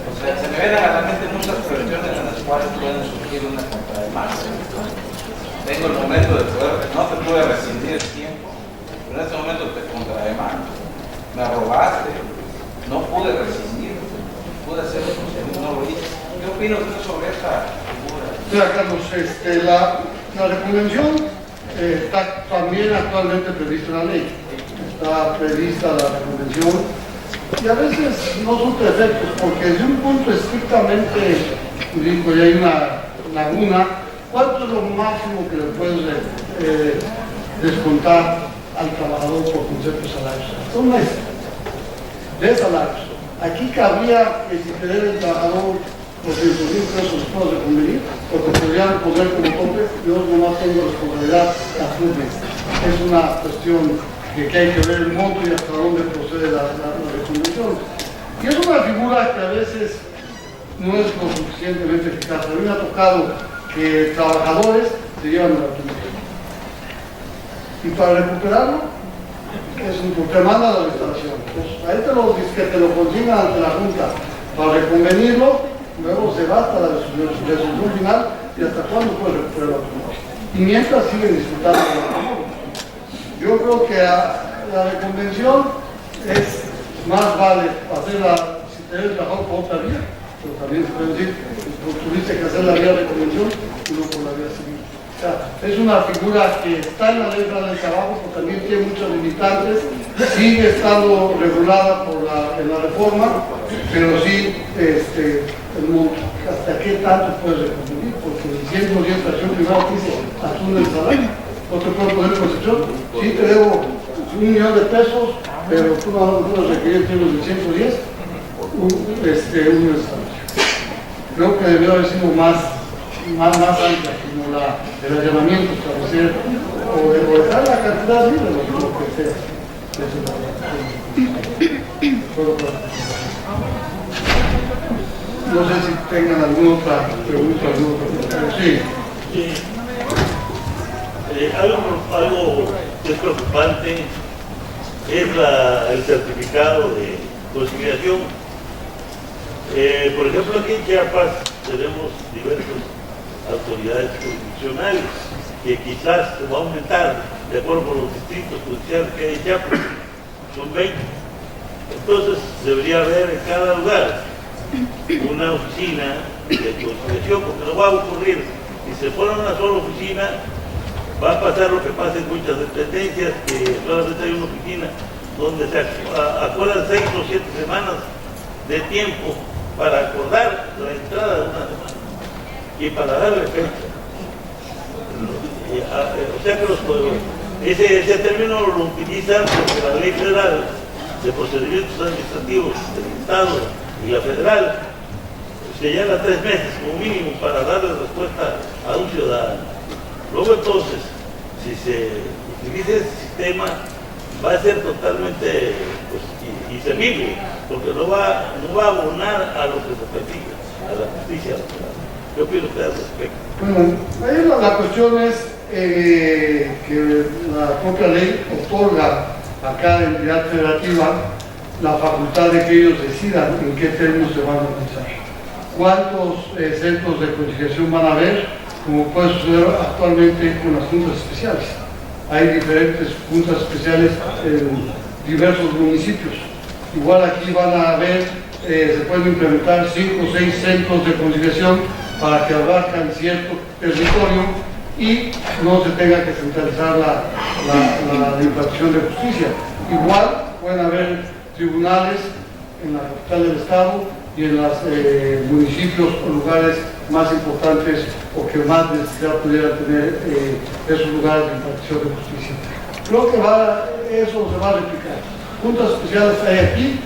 Speaker 8: O sea, se me vienen a la mente muchas cuestiones en las cuales pueden surgir una contrademanda. Tengo el momento de poder, no te pude rescindir el tiempo, pero en este momento te contrademando. Me robaste, no pude rescindir, pude hacer el procedimiento, no lo hice. ¿Qué opina usted sobre esta figura?
Speaker 5: Mira, Carlos, la reconvención está también actualmente prevista en la ley. Está prevista la reconvención y a veces no son perfectos porque desde un punto estrictamente jurídico y hay una laguna, ¿cuánto es lo máximo que le puedes descontar al trabajador por concepto de salarios? Un mes de salarios. Aquí cabría que si te debe el trabajador por 100,000 pesos puedo reconvenir, porque podrían poner como tope, yo no tengo responsabilidad a su mes. Es una cuestión que hay que ver el monto y hasta dónde procede la reconvención. Y es una figura que a veces no es lo suficientemente eficaz. A mí me ha tocado que trabajadores se llevan a la reconvención. Y para recuperarlo, es un te manda la restauración. Pues ahí te lo consignan ante la Junta para reconvenirlo. Luego se va hasta la resolución final y hasta cuándo puede recuperar la trabajo. Y mientras siguen disfrutando de la trabajo. Yo creo que la reconvención es más vale hacerla, si te debes trabajar por otra vía, pero también se puede decir, pues tuviste que hacer la vía de reconvención y no por la vía civil. O sea, es una figura que está en la ley del trabajo, pero también tiene muchos limitantes, sigue estando regulada en la reforma, pero sí el monto, hasta qué tanto puedes reconvenir, porque diciendo bien fracción privada dice asume el salario, no te puedo poner concepción, sí te debo 1,000,000 de pesos, pero tú no puedes requerir los de 110, un salario. Creo que debió haber sido más amplia, como el allanamiento, establecer, o dejar la cantidad libre, lo que sea. No sé si tengan alguna otra pregunta, sí.
Speaker 7: Algo que es preocupante es el certificado de conciliación. Por ejemplo, aquí en Chiapas tenemos diversas autoridades jurisdiccionales que quizás se va a aumentar de acuerdo con los distritos judiciales que hay en Chiapas, son 20. Entonces debería haber en cada lugar una oficina de conciliación, porque no va a ocurrir Si se pone una sola oficina, va a pasar lo que pasa en muchas dependencias, que solamente hay una oficina donde se acuerdan 6 o 7 semanas de tiempo para acordar la entrada de una semana y para darle fecha. O sea que ese término lo utilizan porque la ley federal de procedimientos administrativos del Estado y la federal se lleva 3 meses como mínimo para darle respuesta a un ciudadano. Luego entonces, si se utiliza ese sistema, va a ser totalmente inservible, porque no va a abonar a lo que se persigue, a la justicia nacional. ¿Qué opina usted al respecto?
Speaker 5: Bueno, ahí la cuestión es que la propia ley otorga a cada entidad federativa la facultad de que ellos decidan en qué términos se van a utilizar. ¿Cuántos centros de conciliación van a haber? Como puede suceder actualmente con las juntas especiales. Hay diferentes juntas especiales en diversos municipios. Igual aquí van a haber, se pueden implementar 5 o 6 centros de conciliación para que abarcan cierto territorio y no se tenga que centralizar la impartición de justicia. Igual pueden haber tribunales en la capital del estado y en los municipios o lugares más importantes o que más necesidad pudieran tener esos lugares de impartición de justicia. Creo que eso se va a replicar. Juntas especiales hay aquí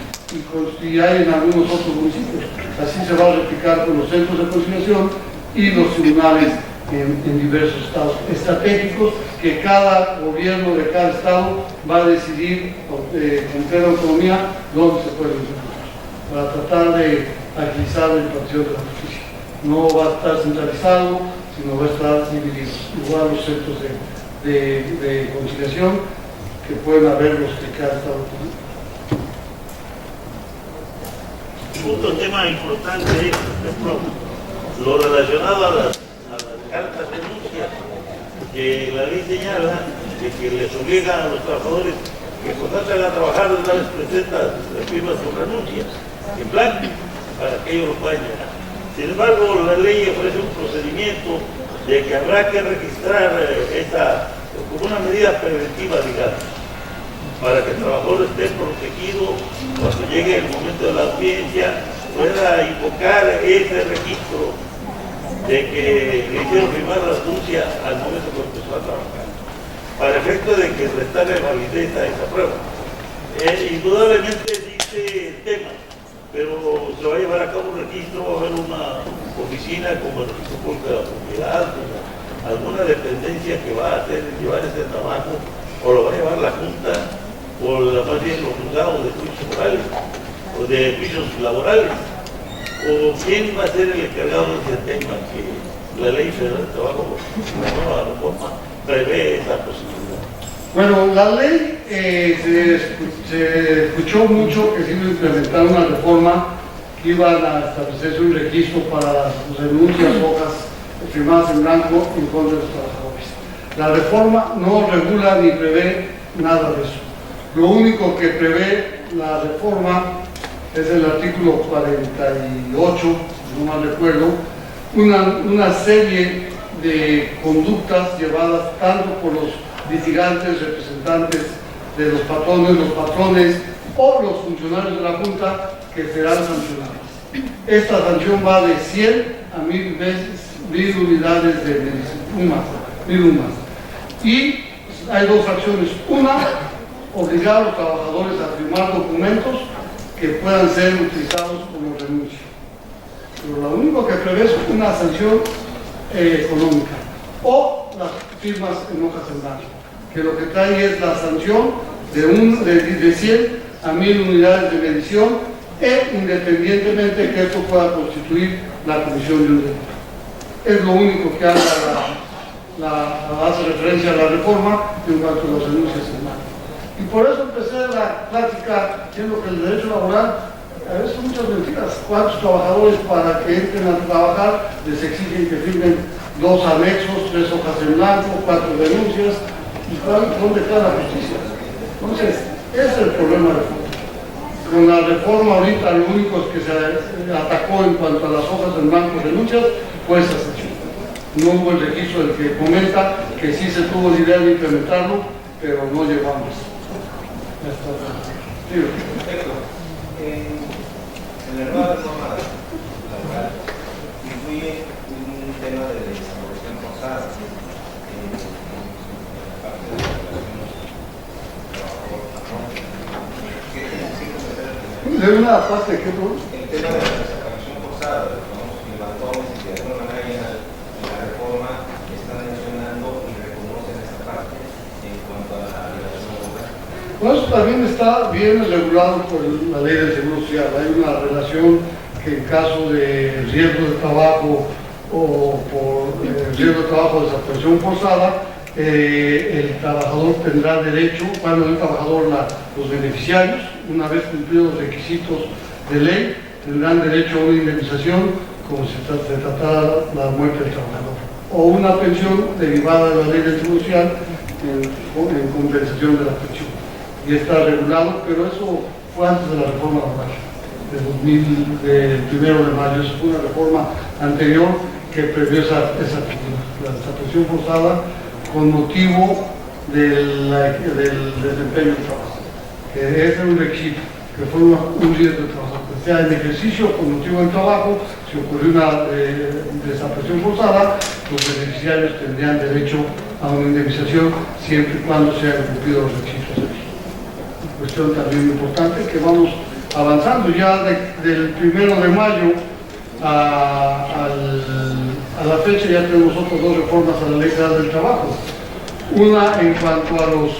Speaker 5: y hay en algunos otros municipios. Así se va a replicar con los centros de conciliación y los tribunales en diversos estados estratégicos que cada gobierno de cada estado va a decidir con plena autonomía dónde se pueden implementar para tratar de agilizar la impartición de la justicia. No va a estar centralizado, sino va a estar dividido. Igual los centros de conciliación que pueden haber los que cada estado tiene.
Speaker 7: Otro tema importante es, por ejemplo, lo relacionado a las cartas de denuncia, que la ley señala que les obliga a los trabajadores que cuando salgan a trabajar de una vez presentan firmas con renuncia en blanco para que ellos lo puedan llenar. Sin embargo, la ley ofrece un procedimiento de que habrá que registrar esta como una medida preventiva, digamos, para que el trabajador esté protegido cuando llegue el momento de la audiencia, pueda invocar ese registro de que le hicieron firmar la renuncia al momento que empezó a trabajar, para efecto de que restarle validez a esa prueba. Indudablemente dice el tema, pero se va a llevar a cabo un registro, va a haber una oficina como el registro público de la propiedad, como alguna dependencia que va a llevar ese trabajo, o lo va a llevar la Junta, o más bien los juzgados de juicios morales, o de juicios laborales, o quién va a ser el encargado de ese tema que la Ley Federal de Trabajo, la nueva reforma, prevé esa posibilidad.
Speaker 5: Bueno, la ley se escuchó mucho que se iba a implementar una reforma que iban a establecerse un registro para las denuncias, hojas firmadas en blanco en contra de los trabajadores. La reforma no regula ni prevé nada de eso. Lo único que prevé la reforma es el artículo 48, si no mal recuerdo, una serie de conductas llevadas tanto por los litigantes, representantes de los patrones o los funcionarios de la Junta que serán sancionados. Esta sanción va de 100 a 1000 veces, 1000 unidades de medicina, 1000 UMAS. Y hay dos acciones. Una, obligar a los trabajadores a firmar documentos que puedan ser utilizados como renuncia. Pero lo único que prevé es una sanción económica o las firmas en hojas en blanco, que lo que trae es la sanción de 100 a 1000 unidades de medición independientemente que esto pueda constituir la comisión de un delito. Es lo único que hace referencia a la reforma en cuanto a las denuncias en blanco. Y por eso empecé la plática diciendo que el derecho laboral a veces son muchas mentiras. ¿Cuántos trabajadores para que entren a trabajar les exigen que firmen 2 anexos, 3 hojas en blanco, 4 denuncias? ¿Y dónde está la justicia? Entonces, ese es el problema de fondo. Con la reforma ahorita lo único que se atacó en cuanto a las hojas en blanco denuncias fue esa sanción. No hubo el registro del que comenta que sí se tuvo la idea de implementarlo, pero no llevamos. Sí.
Speaker 8: Perfecto. En la nueva reforma laboral incluye un tema de desaparición forzada en la parte de la relación trabajador-patrón.
Speaker 5: ¿De una parte de qué todo?
Speaker 8: El tema de la desaparición forzada, de los famosos levantones, y de alguna manera en la reforma están mencionando y reconocen esa parte en cuanto a la relación laboral.
Speaker 5: Bueno, eso también está bien regulado por la ley del Seguro Social. Hay una relación que en caso de riesgo de trabajo o por riesgo de trabajo de desaparición forzada, el trabajador tendrá derecho, cuando el trabajador, los beneficiarios, una vez cumplidos los requisitos de ley, tendrán derecho a una indemnización como si se tratara la muerte del trabajador, o una pensión derivada de la ley del Seguro Social en compensación de la pensión. Y está regulado, pero eso fue antes de la reforma laboral, del 1 de mayo. Eso fue una reforma anterior que previó esa figura, la desaparición forzada con motivo del desempeño del trabajo. Que ese era un requisito, que fue un riesgo de trabajo. O sea, en ejercicio con motivo del trabajo, si ocurrió una desaparición forzada, los beneficiarios tendrían derecho a una indemnización siempre y cuando se hayan cumplido los requisitos de ley. Cuestión también importante que vamos avanzando ya del 1 de mayo a la fecha. Ya tenemos otras dos reformas a la Ley Federal del Trabajo. Una en cuanto a los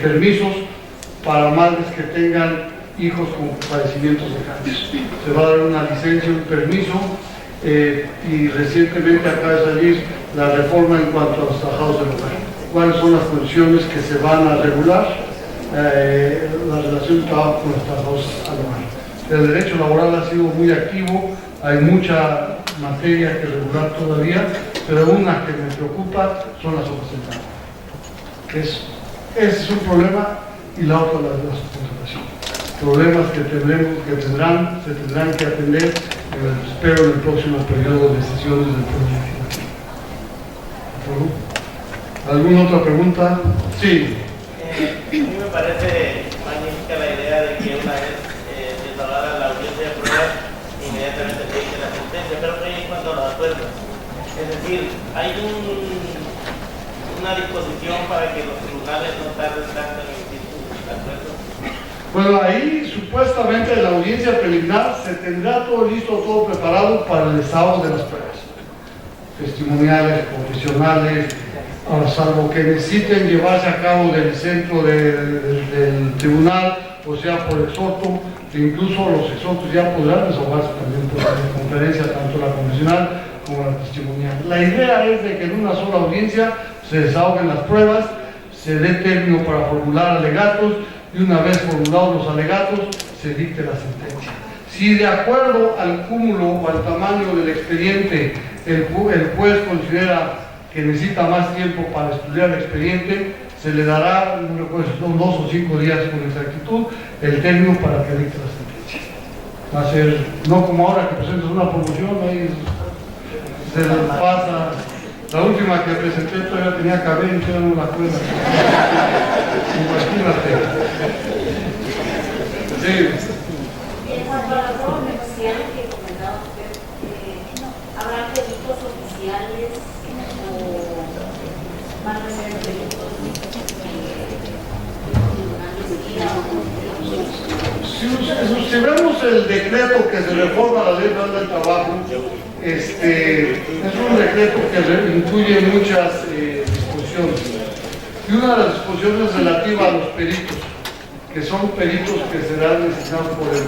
Speaker 5: permisos para madres que tengan hijos con padecimientos de cáncer. Se va a dar una licencia, un permiso, y recientemente acaba de salir la reforma en cuanto a los trabajadores del hogar. ¿Cuáles son las condiciones que se van a regular? La relación de trabajo con los trabajadores al hogar. El derecho laboral ha sido muy activo, hay mucha materia que regular todavía, pero una que me preocupa son las hojas de trabajo. Ese es un problema, y la otra la de la subcontratación. Problemas que se tendrán que atender, espero, en el próximo periodo de sesiones del Poder Legislativo. ¿Alguna otra pregunta? Sí.
Speaker 9: A mí me parece magnífica la idea de que una vez desarrollada la audiencia de pruebas, inmediatamente se dicte la sentencia, pero en cuanto a las pruebas, es decir, hay una disposición para que los tribunales no tarden tanto en emitir sus acuerdos.
Speaker 5: Bueno, ahí supuestamente en la audiencia preliminar se tendrá todo listo, todo preparado para el desahogo de las pruebas testimoniales, confesionales. Ahora, salvo que necesiten llevarse a cabo del centro del tribunal, o sea, por exhorto, que incluso los exhortos ya podrán desahogarse también por conferencia, tanto la confesional como la testimonial. La idea es de que en una sola audiencia se desahoguen las pruebas, se dé término para formular alegatos, y una vez formulados los alegatos, se dicte la sentencia. Si de acuerdo al cúmulo o al tamaño del expediente el juez considera que necesita más tiempo para estudiar el expediente, se le dará, no recuerdo si son 2 o 5 días con exactitud, el término para que dicte la sentencia. Va a ser, no como ahora que presentas una promoción, ahí se les pasa. La última que presenté todavía tenía cabello, ya no la cuenta. Imagínate. Sí.
Speaker 10: En cuanto a las pruebas oficiales que comentaba usted, ¿habrá delitos oficiales o van a ser delitos
Speaker 5: Si vemos el decreto que se reforma la Ley Federal del Trabajo, es un decreto que incluye muchas disposiciones. Y una de las disposiciones es relativa a los peritos, que son peritos que serán designados por el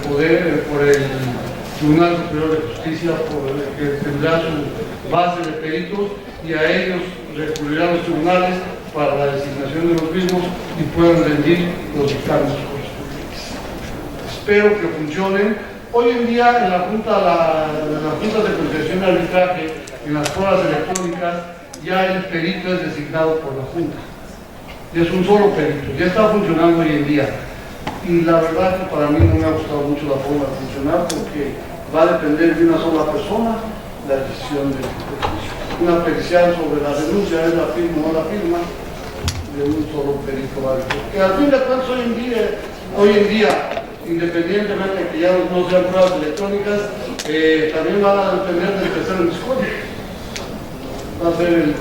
Speaker 5: Tribunal Superior de Justicia, que tendrá su base de peritos, y a ellos recurrirán los tribunales para la designación de los mismos y puedan rendir los dictámenes correspondientes. Espero que funcionen. Hoy en día en la Junta de Conciliación y Arbitraje, en las pruebas electrónicas, ya el perito es designado por la Junta. Y es un solo perito, ya está funcionando hoy en día. Y la verdad que para mí no me ha gustado mucho la forma de funcionar, porque va a depender de una sola persona, la decisión del juicio. Una pericial sobre la denuncia es la firma o no la firma de un solo perito válido. Que al fin de cuentas hoy en día, independientemente de que ya no sean pruebas electrónicas, también van a depender del tercero en escoria. Va a ser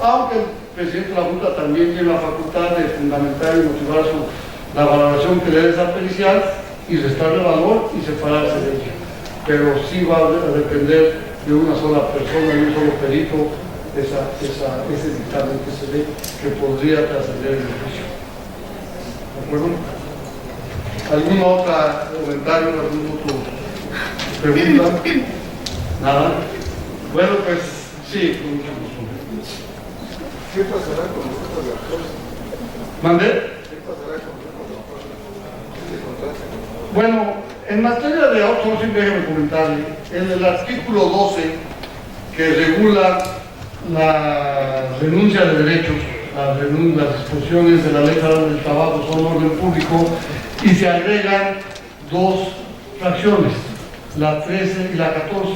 Speaker 5: aunque el presidente de la Junta también tiene la facultad de fundamentar y motivar la valoración que le dé esa pericial y restarle valor y separarse de ella. Pero sí va a depender de una sola persona y un solo perito ese dictamen que se dé, que podría trascender el juicio. ¿De acuerdo? ¿Algún otro comentario, algún otro pregunta? Nada. Bueno, pues sí, con mucho gusto.
Speaker 11: ¿Qué pasará con los otros actores?
Speaker 5: ¿Mandé?
Speaker 11: ¿Qué pasará con los otros actores?
Speaker 5: Bueno, en materia de outsourcing, déjeme comentarle, en el artículo 12, que regula la renuncia de derechos, las disposiciones de la Ley Federal del Trabajo son orden público, y se agregan dos fracciones, la 13 y la 14,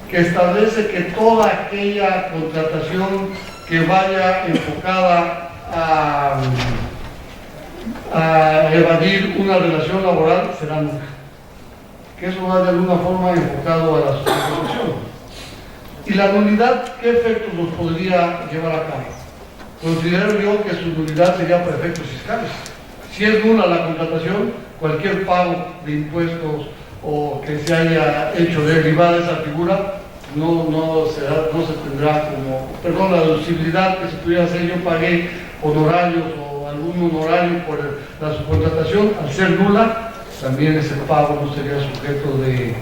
Speaker 5: que establece que toda aquella contratación que vaya enfocada a evadir una relación laboral será nula. Que eso va de alguna forma enfocado a la sustitución. Y la nulidad, ¿qué efectos nos podría llevar a cabo? Considero yo que su nulidad sería por efectos fiscales. Si es nula la contratación, cualquier pago de impuestos o que se haya hecho derivada de esa figura no se tendrá como, la deducibilidad que se pudiera hacer. Yo pagué honorarios o algún honorario por la subcontratación, al ser nula, también ese pago no sería sujeto de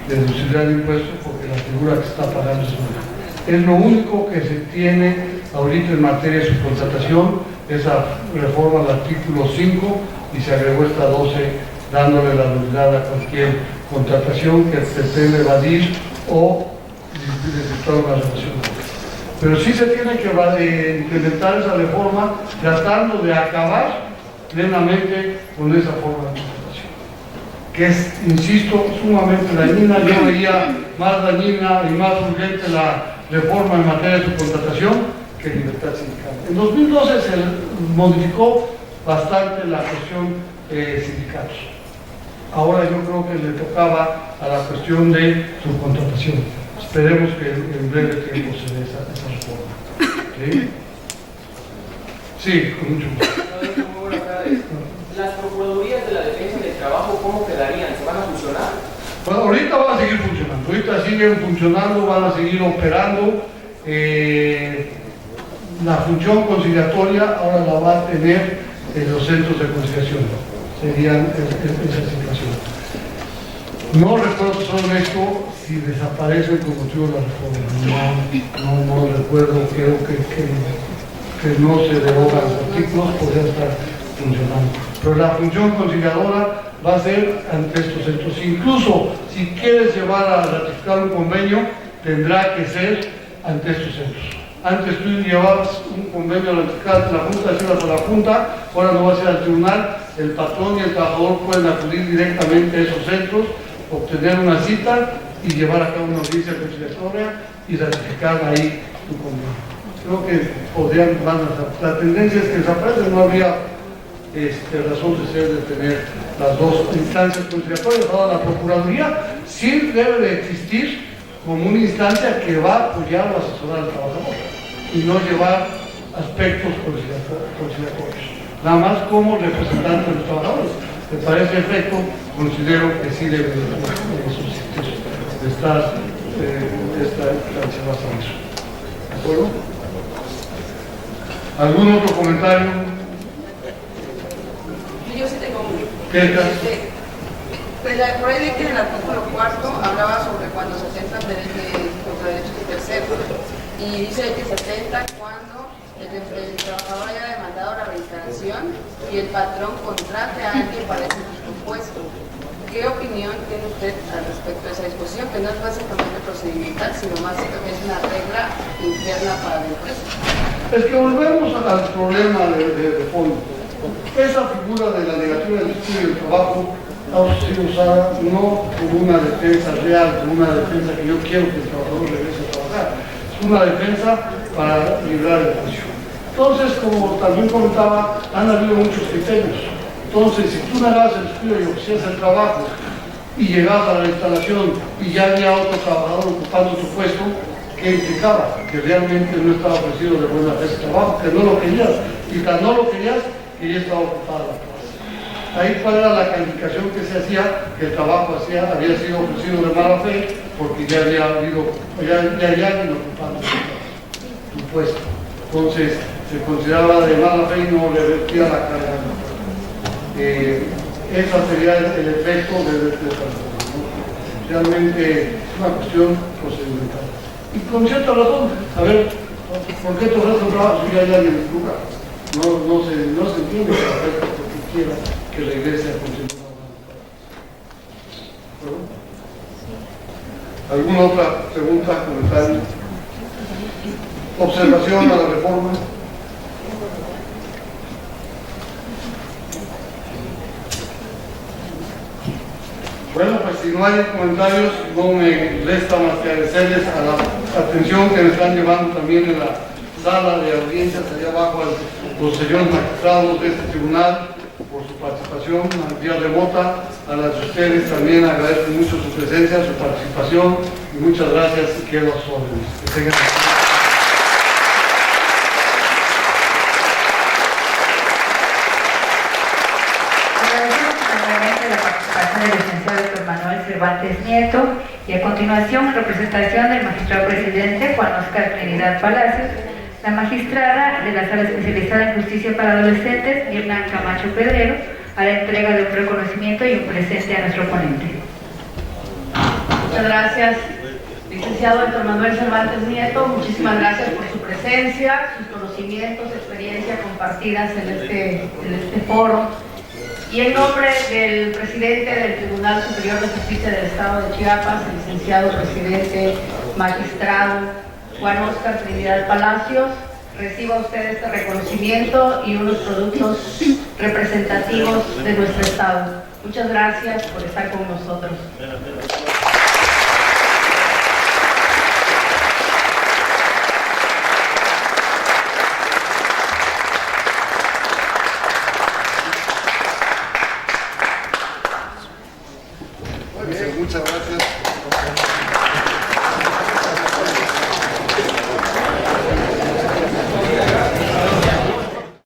Speaker 5: deducibilidad de impuestos porque la figura que está pagando es nula. Es lo único que se tiene ahorita en materia de subcontratación, esa reforma del artículo 5, y se agregó esta 12 dándole la nulidad a cualquier contratación que pretende evadir o desvirtuar una relación. Pero sí se tiene que implementar esa reforma tratando de acabar plenamente con esa forma de contratación, que es, insisto, sumamente dañina. Yo veía más dañina y más urgente la reforma en materia de subcontratación que libertad sindical. En 2012 se modificó bastante la cuestión sindicatos. Ahora yo creo que le tocaba a la cuestión de subcontratación. Esperemos que en breve tiempo se dé esa reforma. ¿Sí? Sí, con mucho gusto.
Speaker 8: Muy buenas tardes. ¿Las procuradurías de la defensa del trabajo cómo quedarían? ¿Se van a funcionar?
Speaker 5: Bueno, ahorita van a seguir funcionando. Ahorita siguen funcionando, van a seguir operando. La función conciliatoria ahora la va a tener en los centros de conciliación. Serían esa situación. No recuerdo, soy honesto, si desaparecen con motivo de la reforma. No recuerdo, creo que no se derogan los artículos, podría estar funcionando. Pero la función conciliadora va a ser ante estos centros. Incluso si quieres llevar a ratificar un convenio, tendrá que ser ante estos centros. Antes tú llevabas un convenio a ratificar ante la Junta, decías a la Junta, ahora no va a ser al tribunal, el patrón y el trabajador pueden acudir directamente a esos centros, obtener una cita y llevar a cabo una audiencia conciliatoria y ratificar ahí tu convenio. Creo que la tendencia es que desaparecen, no habría razón de ser de tener las dos instancias conciliatorias. Ahora la Procuraduría sí debe de existir como una instancia que va a apoyar o asesorar al trabajador y no llevar aspectos conciliatorios, nada más como representante de los trabajadores. Para ese efecto considero que sí debe de subsistir esta instancia basada en eso. ¿De acuerdo? ¿Algún otro comentario?
Speaker 12: Yo sí tengo uno.
Speaker 5: ¿Qué tal?
Speaker 12: Por ahí de que en el artículo 4 hablaba sobre cuando se atentan contra derechos de terceros. Y dice que se atenta cuando el trabajador haya demandado la reinstalación y el patrón contrate a alguien para ese puesto. ¿Qué opinión tiene usted al respecto de esa disposición? Que no es básicamente procedimental, sino más es una regla interna para la empresa.
Speaker 5: Es que volvemos al problema de fondo. Esa figura de la negación del estudio del trabajo sido usada no como una defensa real, como una defensa que yo quiero que el trabajador regrese a trabajar, es una defensa para librar el juicio. Entonces, como también comentaba, han habido muchos criterios. Entonces, si tú negas el estudio y ofrecías el trabajo y llegabas a la instalación y ya había otro trabajador ocupando tu puesto, ¿qué implicaba? Que realmente no estaba ofrecido de buena fe ese trabajo, que no lo querías, y tan no lo querías que ya estaba ocupada la plaza. Ahí cuál era la calificación que se hacía, que el trabajo había sido ofrecido de mala fe, porque ya había habido, ya alguien ocupando tu puesto. Entonces, se consideraba de mala fe y no revertía la carga. Ese sería el efecto de transformación, ¿no? Realmente es una cuestión procedimental. Y con cierta razón, a ver, ¿por qué te ofreces un trabajo si ya hay alguien en tu lugar? No se entiende que la porque quiera que regrese a continuar. ¿Alguna otra pregunta, comentario? ¿Observación a la reforma? Bueno, pues si no hay comentarios, no me resta más que agradecerles a la atención que me están llevando también en la sala de audiencias allá abajo a los señores magistrados de este tribunal por su participación vía remota. A las de ustedes también agradezco mucho su presencia, su participación y muchas gracias y quedo a sus órdenes. Que tengan...
Speaker 4: Del licenciado Héctor Manuel Cervantes Nieto, y a continuación, en representación del magistrado presidente Juan Oscar Trinidad Palacios, la magistrada de la Sala Especializada en Justicia para Adolescentes, Mirna Camacho Pedrero, a la entrega de un reconocimiento y un presente a nuestro ponente.
Speaker 13: Muchas gracias, licenciado Héctor Manuel Cervantes Nieto, muchísimas gracias por su presencia, sus conocimientos, experiencia compartidas en este foro. Y en nombre del presidente del Tribunal Superior de Justicia del Estado de Chiapas, el licenciado presidente magistrado Juan Oscar Trinidad Palacios, reciba usted este reconocimiento y unos productos representativos de nuestro Estado. Muchas gracias por estar con nosotros.